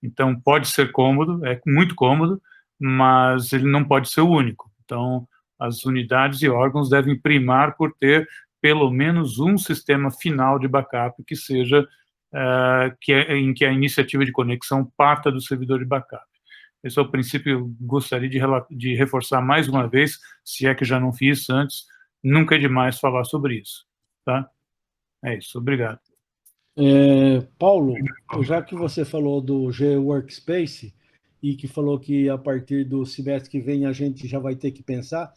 Então, pode ser cômodo, é muito cômodo, mas ele não pode ser o único. Então, as unidades e órgãos devem primar por ter pelo menos um sistema final de backup que seja em que a iniciativa de conexão parta do servidor de backup. Esse é o princípio que eu gostaria de reforçar mais uma vez, se é que já não fiz antes, nunca é demais falar sobre isso, tá? É isso, obrigado. Paulo, já que você falou do G-Workspace e que falou que a partir do semestre que vem a gente já vai ter que pensar,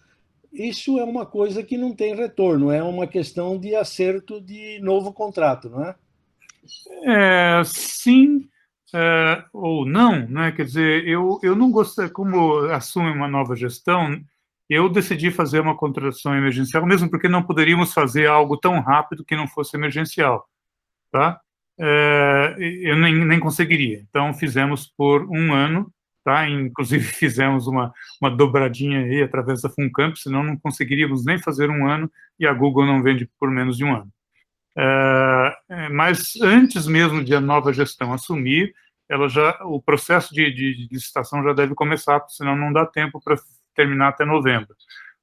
isso é uma coisa que não tem retorno, é uma questão de acerto de novo contrato, não é? Sim ou não, né? Quer dizer, eu não gostei, como assume uma nova gestão, eu decidi fazer uma contratação emergencial, mesmo porque não poderíamos fazer algo tão rápido que não fosse emergencial, tá? Eu nem conseguiria. Então, fizemos por um ano, tá? Inclusive, fizemos uma dobradinha aí através da FunCamp, senão não conseguiríamos nem fazer um ano, e a Google não vende por menos de um ano. Mas antes mesmo de a nova gestão assumir, o processo de licitação já deve começar, senão não dá tempo para terminar até novembro.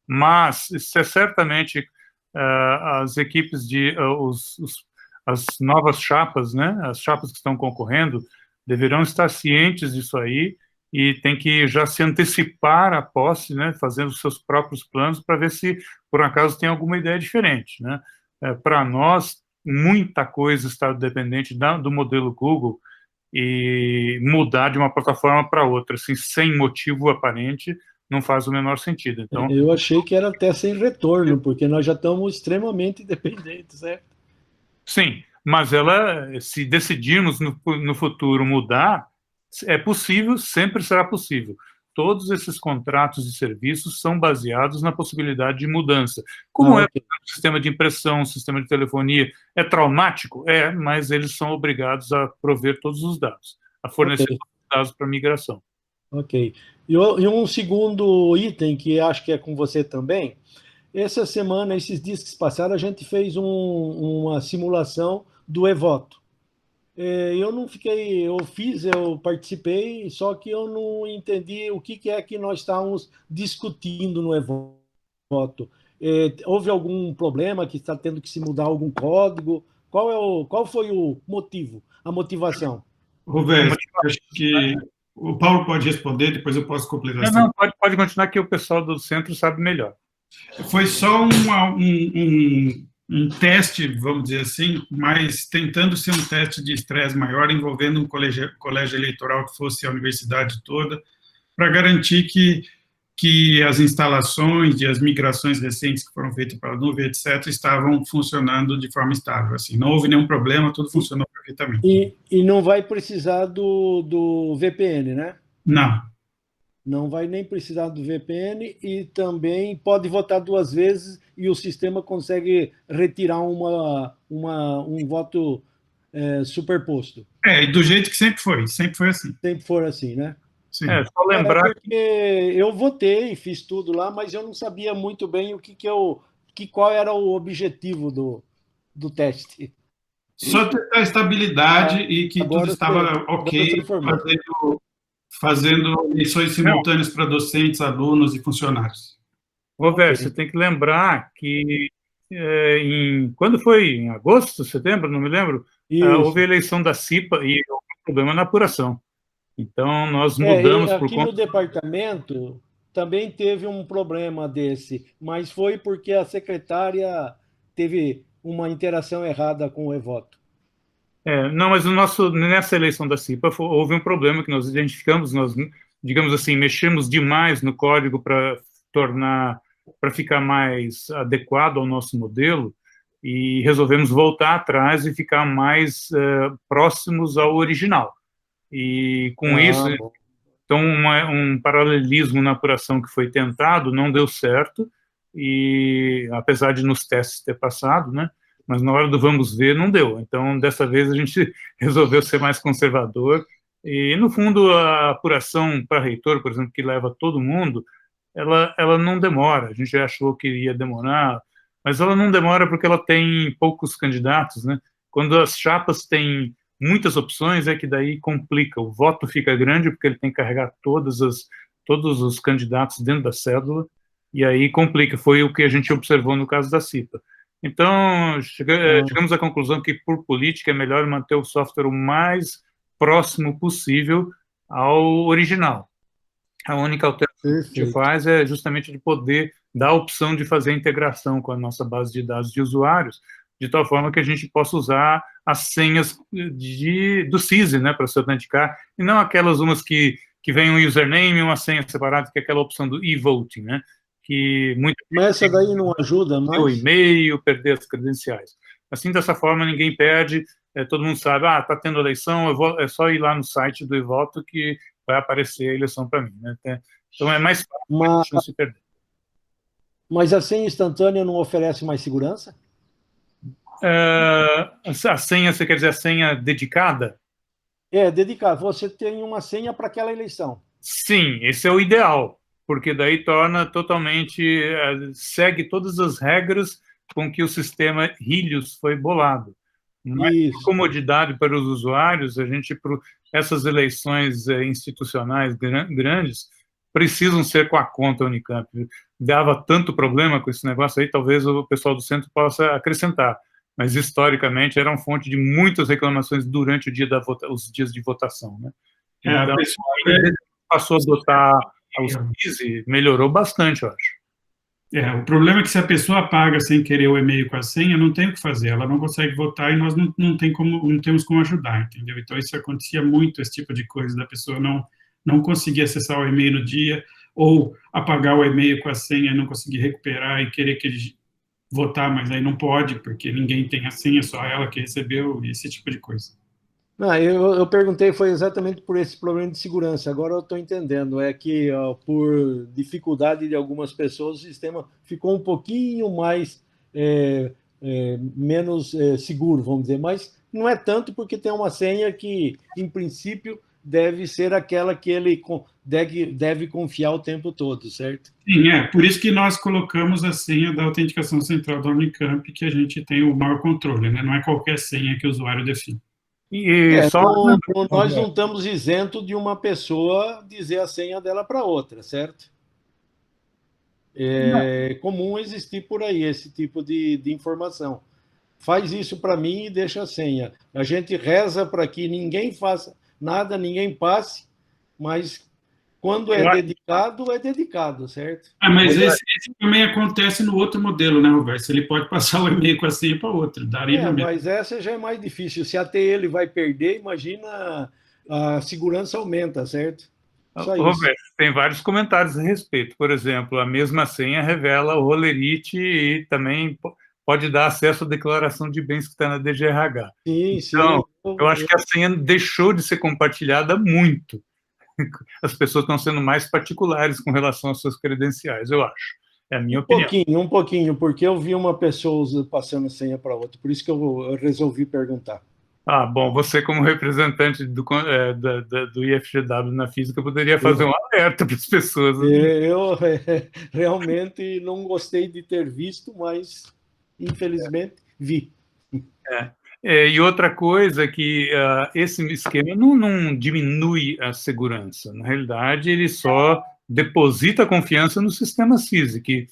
Mas certamente as equipes as novas chapas, né, as chapas que estão concorrendo, deverão estar cientes disso aí e tem que já se antecipar à posse, né, fazendo os seus próprios planos para ver se, por acaso, tem alguma ideia diferente, né? Para nós, muita coisa está dependente do modelo Google, e mudar de uma plataforma para outra, assim, sem motivo aparente, não faz o menor sentido. Então, eu achei que era até sem retorno, porque nós já estamos extremamente dependentes, certo? Sim, mas se decidirmos no futuro mudar, é possível, sempre será possível. Todos esses contratos de serviços são baseados na possibilidade de mudança. Como o sistema de impressão, o sistema de telefonia, é traumático? Mas eles são obrigados a prover todos os dados, a fornecer todos os dados para migração. Ok. E um segundo item, que acho que é com você também, essa semana, esses dias que se passaram, a gente fez uma simulação do e-voto. Eu não fiquei, eu participei, só que eu não entendi o que é que nós estávamos discutindo no e-voto. Houve algum problema que está tendo que se mudar algum código? Qual foi o motivo, a motivação? Roberto, acho que o Paulo pode responder, depois eu posso completar. Não, pode continuar, que o pessoal do centro sabe melhor. Foi só um teste, vamos dizer assim, mas tentando ser um teste de estresse maior, envolvendo um colégio eleitoral que fosse a universidade toda, para garantir que as instalações e as migrações recentes que foram feitas para a nuvem, etc., estavam funcionando de forma estável. Assim, não houve nenhum problema, tudo funcionou perfeitamente. E não vai precisar do VPN, né? Não. Não vai nem precisar do VPN e também pode votar 2 vezes e o sistema consegue retirar um voto superposto. E do jeito que sempre foi assim. Sempre foi assim, né? Sim. Só lembrar porque eu votei, fiz tudo lá, mas eu não sabia muito bem qual era o objetivo do teste. Só testar a estabilidade e que tudo estava ok, fazendo eleições simultâneas para docentes, alunos e funcionários. Roberto, você tem que lembrar que quando foi? Em agosto, setembro, não me lembro, houve a eleição da CIPA e houve um problema na apuração. Então, nós mudamos por conta... Aqui no departamento também teve um problema desse, mas foi porque a secretária teve uma interação errada com o e-voto. Não, mas nessa eleição da CIPA houve um problema que nós identificamos, nós, digamos assim, mexemos demais no código para ficar mais adequado ao nosso modelo, e resolvemos voltar atrás e ficar mais próximos ao original. E com isso, então, um paralelismo na apuração que foi tentado não deu certo, e apesar de nos testes ter passado, né, mas na hora do vamos ver não deu. Então, dessa vez a gente resolveu ser mais conservador, e no fundo a apuração para reitor, por exemplo, que leva todo mundo, ela não demora. A gente já achou que ia demorar, mas ela não demora porque ela tem poucos candidatos, né? Quando as chapas têm muitas opções, é que daí complica. O voto fica grande porque ele tem que carregar todos os candidatos dentro da cédula, e aí complica. Foi o que a gente observou no caso da CIPA. Então, chegamos à conclusão que, por política, é melhor manter o software o mais próximo possível ao original. A única alternativa que a gente faz é justamente de poder dar a opção de fazer a integração com a nossa base de dados de usuários, de tal forma que a gente possa usar as senhas do CISI, né, para se autenticar, e não aquelas umas que vem um username e uma senha separada, que é aquela opção do e-voting, né, que mas essa daí não ajuda mais? O e-mail, perder as credenciais. Assim, dessa forma, ninguém perde, todo mundo sabe, está tendo eleição, é só ir lá no site do e-voto que vai aparecer a eleição para mim, né? Então, é mais fácil não se perder. Mas a senha instantânea não oferece mais segurança? A senha, você quer dizer a senha dedicada? Dedicada. Você tem uma senha para aquela eleição. Sim, esse é o ideal, porque daí torna totalmente, segue todas as regras com que o sistema Helios foi bolado. Mas, por comodidade para os usuários, a gente, por essas eleições institucionais grandes, precisam ser com a conta Unicamp. Dava tanto problema com esse negócio aí, talvez o pessoal do centro possa acrescentar, mas historicamente era uma fonte de muitas reclamações durante os dias de votação, né? Então, passou a adotar os CISI, melhorou bastante, eu acho. O problema é que se a pessoa apaga sem querer o e-mail com a senha, não tem o que fazer, ela não consegue votar e nós não temos como ajudar, entendeu? Então, isso acontecia muito, esse tipo de coisa, da pessoa não conseguir acessar o e-mail no dia, ou apagar o e-mail com a senha e não conseguir recuperar e querer que ele votar, mas aí não pode, porque ninguém tem a senha, só ela que recebeu, esse tipo de coisa. Não, eu perguntei, foi exatamente por esse problema de segurança. Agora eu estou entendendo, é que por dificuldade de algumas pessoas, o sistema ficou um pouquinho mais, menos seguro, vamos dizer, mas não é tanto porque tem uma senha que, em princípio, deve ser aquela que ele deve confiar o tempo todo, certo? Sim, por isso que nós colocamos a senha da autenticação central da Unicamp, que a gente tem o maior controle, né? Não é qualquer senha que o usuário define. Nós não estamos isentos de uma pessoa dizer a senha dela para outra, certo? É comum existir por aí esse tipo de informação. Faz isso para mim e deixa a senha. A gente reza para que ninguém faça nada, ninguém passe, mas quando é dedicado, certo? Mas esse também acontece no outro modelo, né, Roberto? Ele pode passar o e-mail com a senha para outro. Mas essa já é mais difícil. Se até ele vai perder, imagina, a segurança aumenta, certo? Roberto, tem vários comentários a respeito. Por exemplo, a mesma senha revela o rolerite e também pode dar acesso à declaração de bens que está na DGRH. Então, eu acho que a senha deixou de ser compartilhada muito. As pessoas estão sendo mais particulares com relação às suas credenciais, eu acho. É a minha opinião. Um pouquinho, porque eu vi uma pessoa passando senha para outra, por isso que eu resolvi perguntar. Bom, você como representante do IFGW na física poderia fazer um alerta para as pessoas. Eu realmente não gostei de ter visto, mas infelizmente vi. E outra coisa é que esse esquema não diminui a segurança. Na realidade, ele só deposita confiança no sistema CISI, que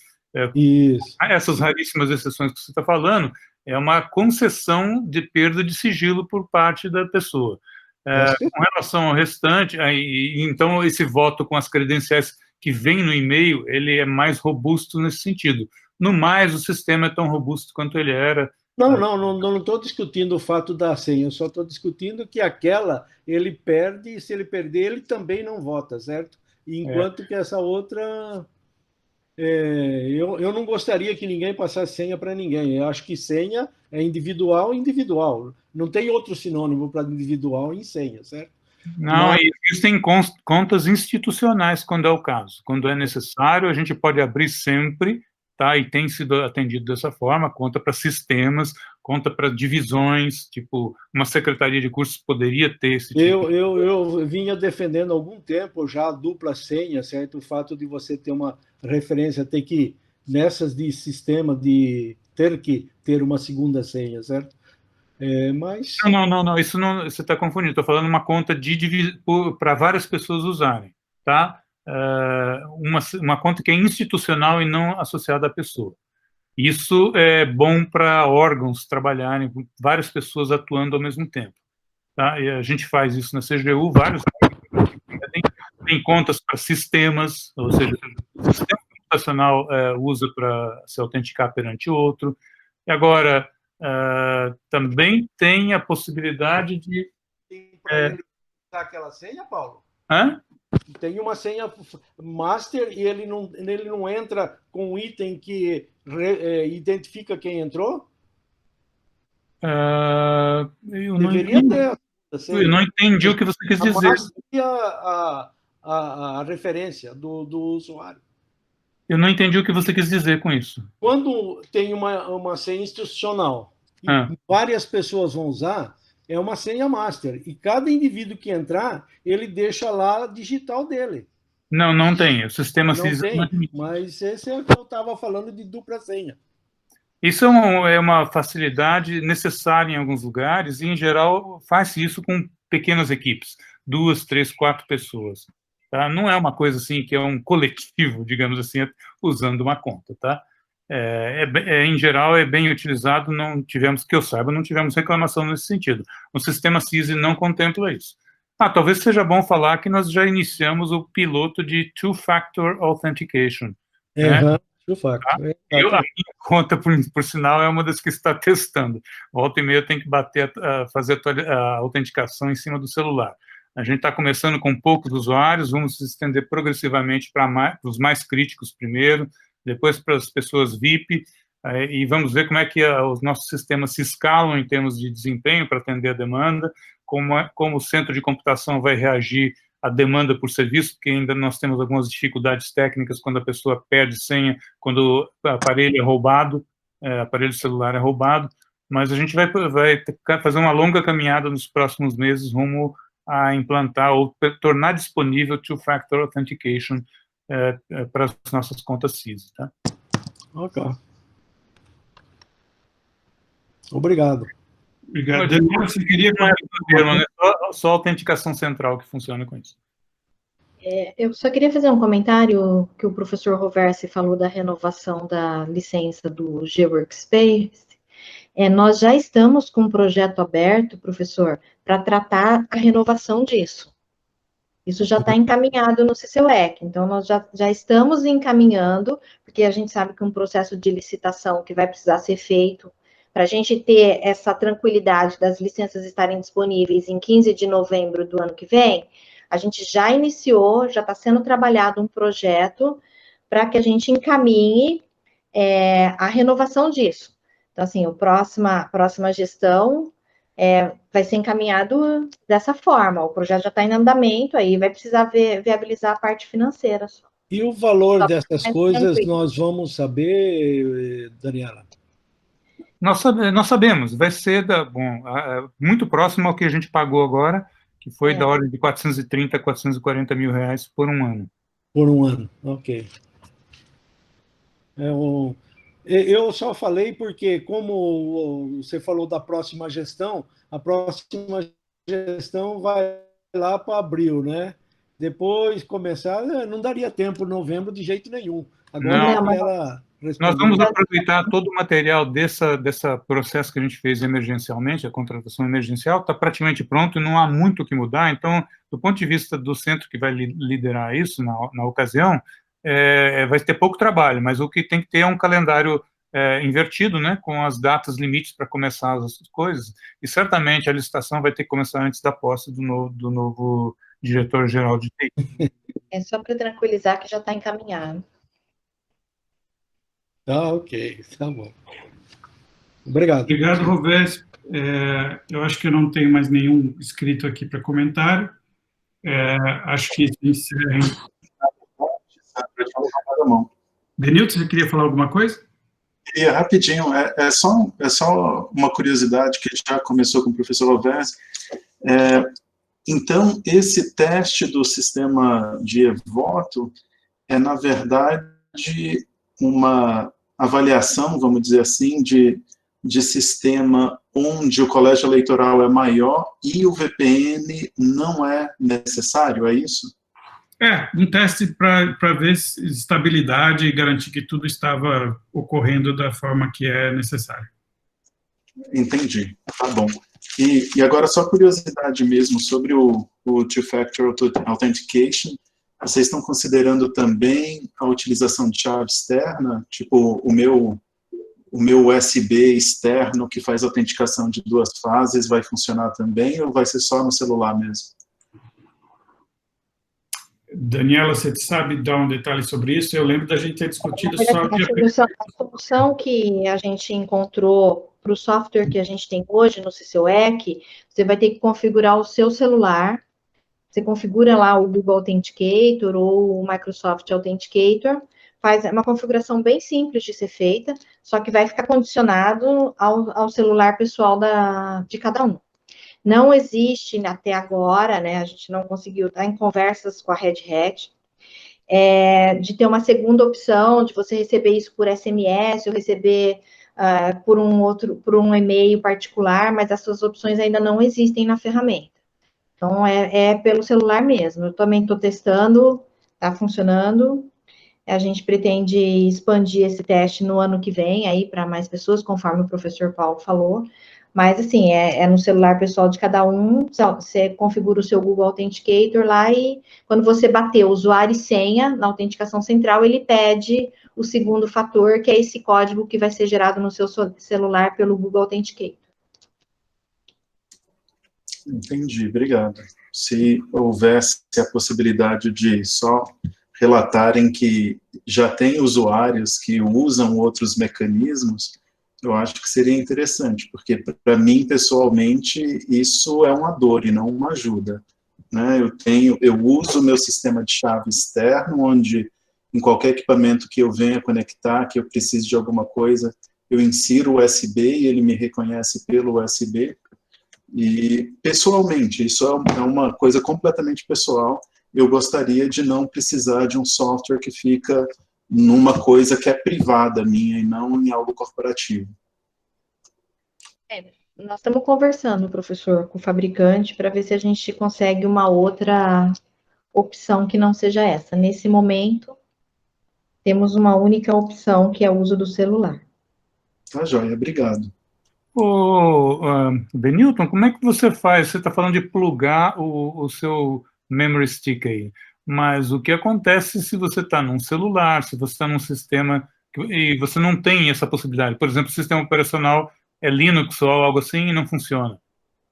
essas raríssimas exceções que você está falando é uma concessão de perda de sigilo por parte da pessoa. Com relação ao restante, então esse voto com as credenciais que vem no e-mail, ele é mais robusto nesse sentido. No mais, o sistema é tão robusto quanto ele era Não estou discutindo o fato da senha, eu só estou discutindo que aquela ele perde, e se ele perder, ele também não vota, certo? Enquanto que essa outra. Eu não gostaria que ninguém passasse senha para ninguém. Eu acho que senha é individual. Não tem outro sinônimo para individual em senha, certo? Não, existem contas institucionais quando é o caso. Quando é necessário, a gente pode abrir sempre, tá? E tem sido atendido dessa forma, conta para sistemas, conta para divisões, tipo, uma secretaria de cursos poderia ter esse tipo. Eu vinha defendendo há algum tempo já a dupla senha, certo? O fato de você ter uma referência, ter que, nessas de sistema, de ter que ter uma segunda senha, certo? Mas... Não, isso não, você está confundindo, estou falando uma conta para várias pessoas usarem, tá? Uma conta que é institucional e não associada à pessoa. Isso é bom para órgãos trabalharem, várias pessoas atuando ao mesmo tempo, tá? E a gente faz isso na CGU, tem contas para sistemas, ou seja, o sistema computacional usa para se autenticar perante outro, e agora... também tem a possibilidade de... Tem para ele usar aquela senha, Paulo? Hã? Tem uma senha master e ele não entra com um item que identifica quem entrou? Deveria ter. Eu não entendi o que você quis dizer. A referência do usuário. Eu não entendi o que você quis dizer com isso. Quando tem uma senha institucional e várias pessoas vão usar, é uma senha master. E cada indivíduo que entrar, ele deixa lá a digital dele. Não tem. O sistema não tem, mas esse é o que eu estava falando de dupla senha. Isso é uma facilidade necessária em alguns lugares e, em geral, faz isso com pequenas equipes, 2, 3, 4 pessoas. Tá? Não é uma coisa assim que é um coletivo, digamos assim, usando uma conta, tá? Em geral, é bem utilizado, que eu saiba, não tivemos reclamação nesse sentido. O sistema CISI não contempla isso. Talvez seja bom falar que nós já iniciamos o piloto de Two-Factor Authentication. Né? Two-Factor. A minha conta, por sinal, é uma das que está testando. Volta e meia tem que fazer a autenticação em cima do celular. A gente está começando com poucos usuários, vamos se estender progressivamente para os mais críticos primeiro, depois para as pessoas VIP, e vamos ver como é que os nossos sistemas se escalam em termos de desempenho para atender a demanda, como o centro de computação vai reagir à demanda por serviço, porque ainda nós temos algumas dificuldades técnicas quando a pessoa perde senha, quando o aparelho é roubado, aparelho celular é roubado, mas a gente vai fazer uma longa caminhada nos próximos meses rumo a implantar ou tornar disponível Two-Factor Authentication para as nossas contas CISI, tá? Ok. Obrigado. Obrigado. Você queria só a autenticação central que funciona com isso. Eu só queria fazer um comentário que o professor Roversi falou da renovação da licença do G-Workspace. Nós já estamos com um projeto aberto, professor, para tratar a renovação disso. Isso já está encaminhado no CCUEC, então nós já estamos encaminhando, porque a gente sabe que um processo de licitação que vai precisar ser feito, para a gente ter essa tranquilidade das licenças estarem disponíveis em 15 de novembro do ano que vem, a gente já iniciou, já está sendo trabalhado um projeto para que a gente encaminhe a renovação disso. Então, assim, a próxima gestão vai ser encaminhado dessa forma. O projeto já está em andamento, aí vai precisar viabilizar a parte financeira. Só. E o valor dessas coisas nós vamos saber, Daniela? Nós sabemos, vai ser muito próximo ao que a gente pagou agora, que foi da ordem de 430 a 440 mil reais por um ano. Por um ano, ok. Eu só falei porque, como você falou da próxima gestão, a próxima gestão vai lá para abril, né? Depois começar, não daria tempo em novembro de jeito nenhum. Agora nós vamos aproveitar todo o material desse processo que a gente fez emergencialmente, a contratação emergencial, está praticamente pronto e não há muito o que mudar. Então, do ponto de vista do centro que vai liderar isso na ocasião, vai ter pouco trabalho, mas o que tem que ter é um calendário invertido, né, com as datas limites para começar as coisas, e certamente a licitação vai ter que começar antes da posse do novo diretor-geral de TI. É só para tranquilizar que já está encaminhado. Tá, ok, tá bom. Obrigado. Obrigado, Rovés. Eu acho que eu não tenho mais nenhum escrito aqui para comentário. Acho que isso encerra. Denilton, você queria falar alguma coisa? Queria rapidinho, é só uma curiosidade que já começou com o professor Rovés. Então, esse teste do sistema de e-voto é, na verdade, uma avaliação, vamos dizer assim, de sistema onde o colégio eleitoral é maior e o VPN não é necessário, é isso? Um teste para ver estabilidade e garantir que tudo estava ocorrendo da forma que é necessário. Entendi, tá bom. E agora só curiosidade mesmo sobre o Two-Factor Authentication, vocês estão considerando também a utilização de chave externa, tipo o meu USB externo que faz autenticação de 2 fases vai funcionar também ou vai ser só no celular mesmo? Daniela, você sabe dar um detalhe sobre isso? Eu lembro da gente ter discutido só que... A solução que a gente encontrou para o software que a gente tem hoje no CCUEC, você vai ter que configurar o seu celular, você configura lá o Google Authenticator ou o Microsoft Authenticator, faz uma configuração bem simples de ser feita, só que vai ficar condicionado ao celular pessoal de cada um. Não existe até agora, né, a gente não conseguiu estar em conversas com a Red Hat, de ter uma segunda opção, de você receber isso por SMS, ou receber por um e-mail particular, mas essas opções ainda não existem na ferramenta. Então, é pelo celular mesmo. Eu também estou testando, está funcionando. A gente pretende expandir esse teste no ano que vem, aí para mais pessoas, conforme o professor Paulo falou. Mas, assim, é no celular pessoal de cada um, você configura o seu Google Authenticator lá e quando você bater usuário e senha na autenticação central, ele pede o segundo fator, que é esse código que vai ser gerado no seu celular pelo Google Authenticator. Entendi, obrigado. Se houvesse a possibilidade de só relatarem que já tem usuários que usam outros mecanismos, eu acho que seria interessante, porque para mim, pessoalmente, isso é uma dor e não uma ajuda, né? Eu uso o meu sistema de chave externo, onde em qualquer equipamento que eu venha conectar, que eu precise de alguma coisa, eu insiro o USB e ele me reconhece pelo USB. E, pessoalmente, isso é uma coisa completamente pessoal. Eu gostaria de não precisar de um software que fica numa coisa que é privada minha e não em algo corporativo. Nós estamos conversando, professor, com o fabricante para ver se a gente consegue uma outra opção que não seja essa. Nesse momento, temos uma única opção, que é o uso do celular. Tá, joia, obrigado. Denilton, como é que você faz? Você está falando de plugar o seu memory stick aí, mas o que acontece se você está num celular, se você está num sistema e você não tem essa possibilidade? Por exemplo, o sistema operacional é Linux ou algo assim e não funciona.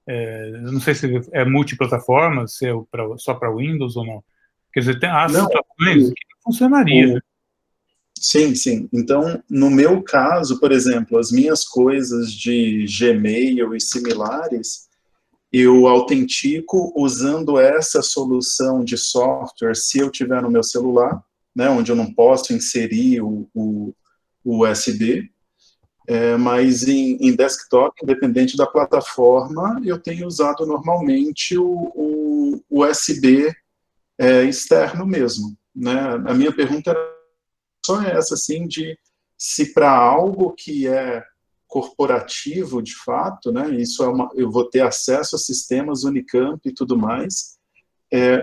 Eu não sei se é multiplataforma, se é só para Windows ou não. Quer dizer, há situações que não funcionaria. Sim, sim. Então, no meu caso, por exemplo, as minhas coisas de Gmail e similares, eu autentico usando essa solução de software se eu tiver no meu celular, né, onde eu não posso inserir o USB, mas em desktop, independente da plataforma, eu tenho usado normalmente o USB externo mesmo, né? A minha pergunta era só essa, assim, de se para algo que é corporativo, de fato, né, eu vou ter acesso a sistemas Unicamp e tudo mais,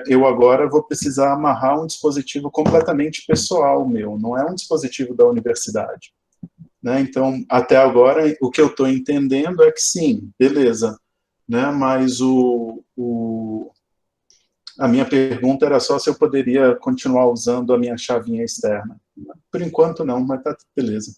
eu agora vou precisar amarrar um dispositivo completamente pessoal meu, não é um dispositivo da universidade. Né? Então, até agora, o que eu estou entendendo é que sim, beleza, né? Mas a minha pergunta era só se eu poderia continuar usando a minha chavinha externa. Por enquanto não, mas tá beleza.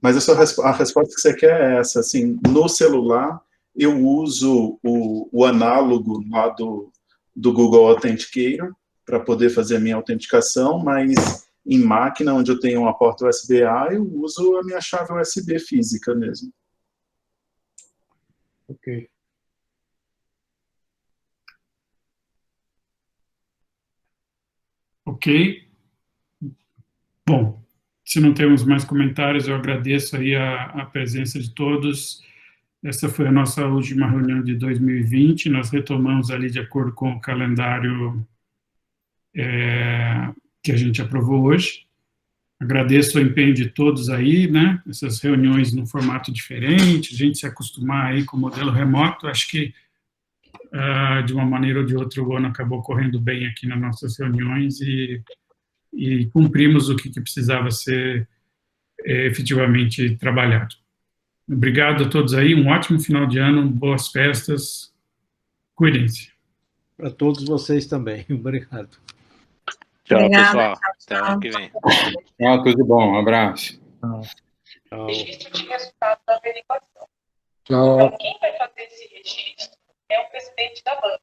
Mas a resposta que você quer é essa, assim, no celular eu uso o análogo lá do Google Authenticator para poder fazer a minha autenticação, mas em máquina, onde eu tenho uma porta USB-A, eu uso a minha chave USB física mesmo. Ok. Ok. Bom, se não temos mais comentários, eu agradeço aí a presença de todos. Essa foi a nossa última reunião de 2020, nós retomamos ali de acordo com o calendário que a gente aprovou hoje. Agradeço o empenho de todos aí, né, essas reuniões num formato diferente, a gente se acostumar aí com o modelo remoto, acho que de uma maneira ou de outra o ano acabou correndo bem aqui nas nossas reuniões e cumprimos o que precisava ser efetivamente trabalhado. Obrigado a todos aí, um ótimo final de ano, boas festas, cuidem-se. Para todos vocês também, obrigado. Tchau, Obrigada, pessoal. tchau, Até tchau. ano que vem. Tchau, tudo de bom, um abraço. Tchau. Registro de resultado da averiguação. Tchau. Então, quem vai fazer esse registro é o presidente da banca.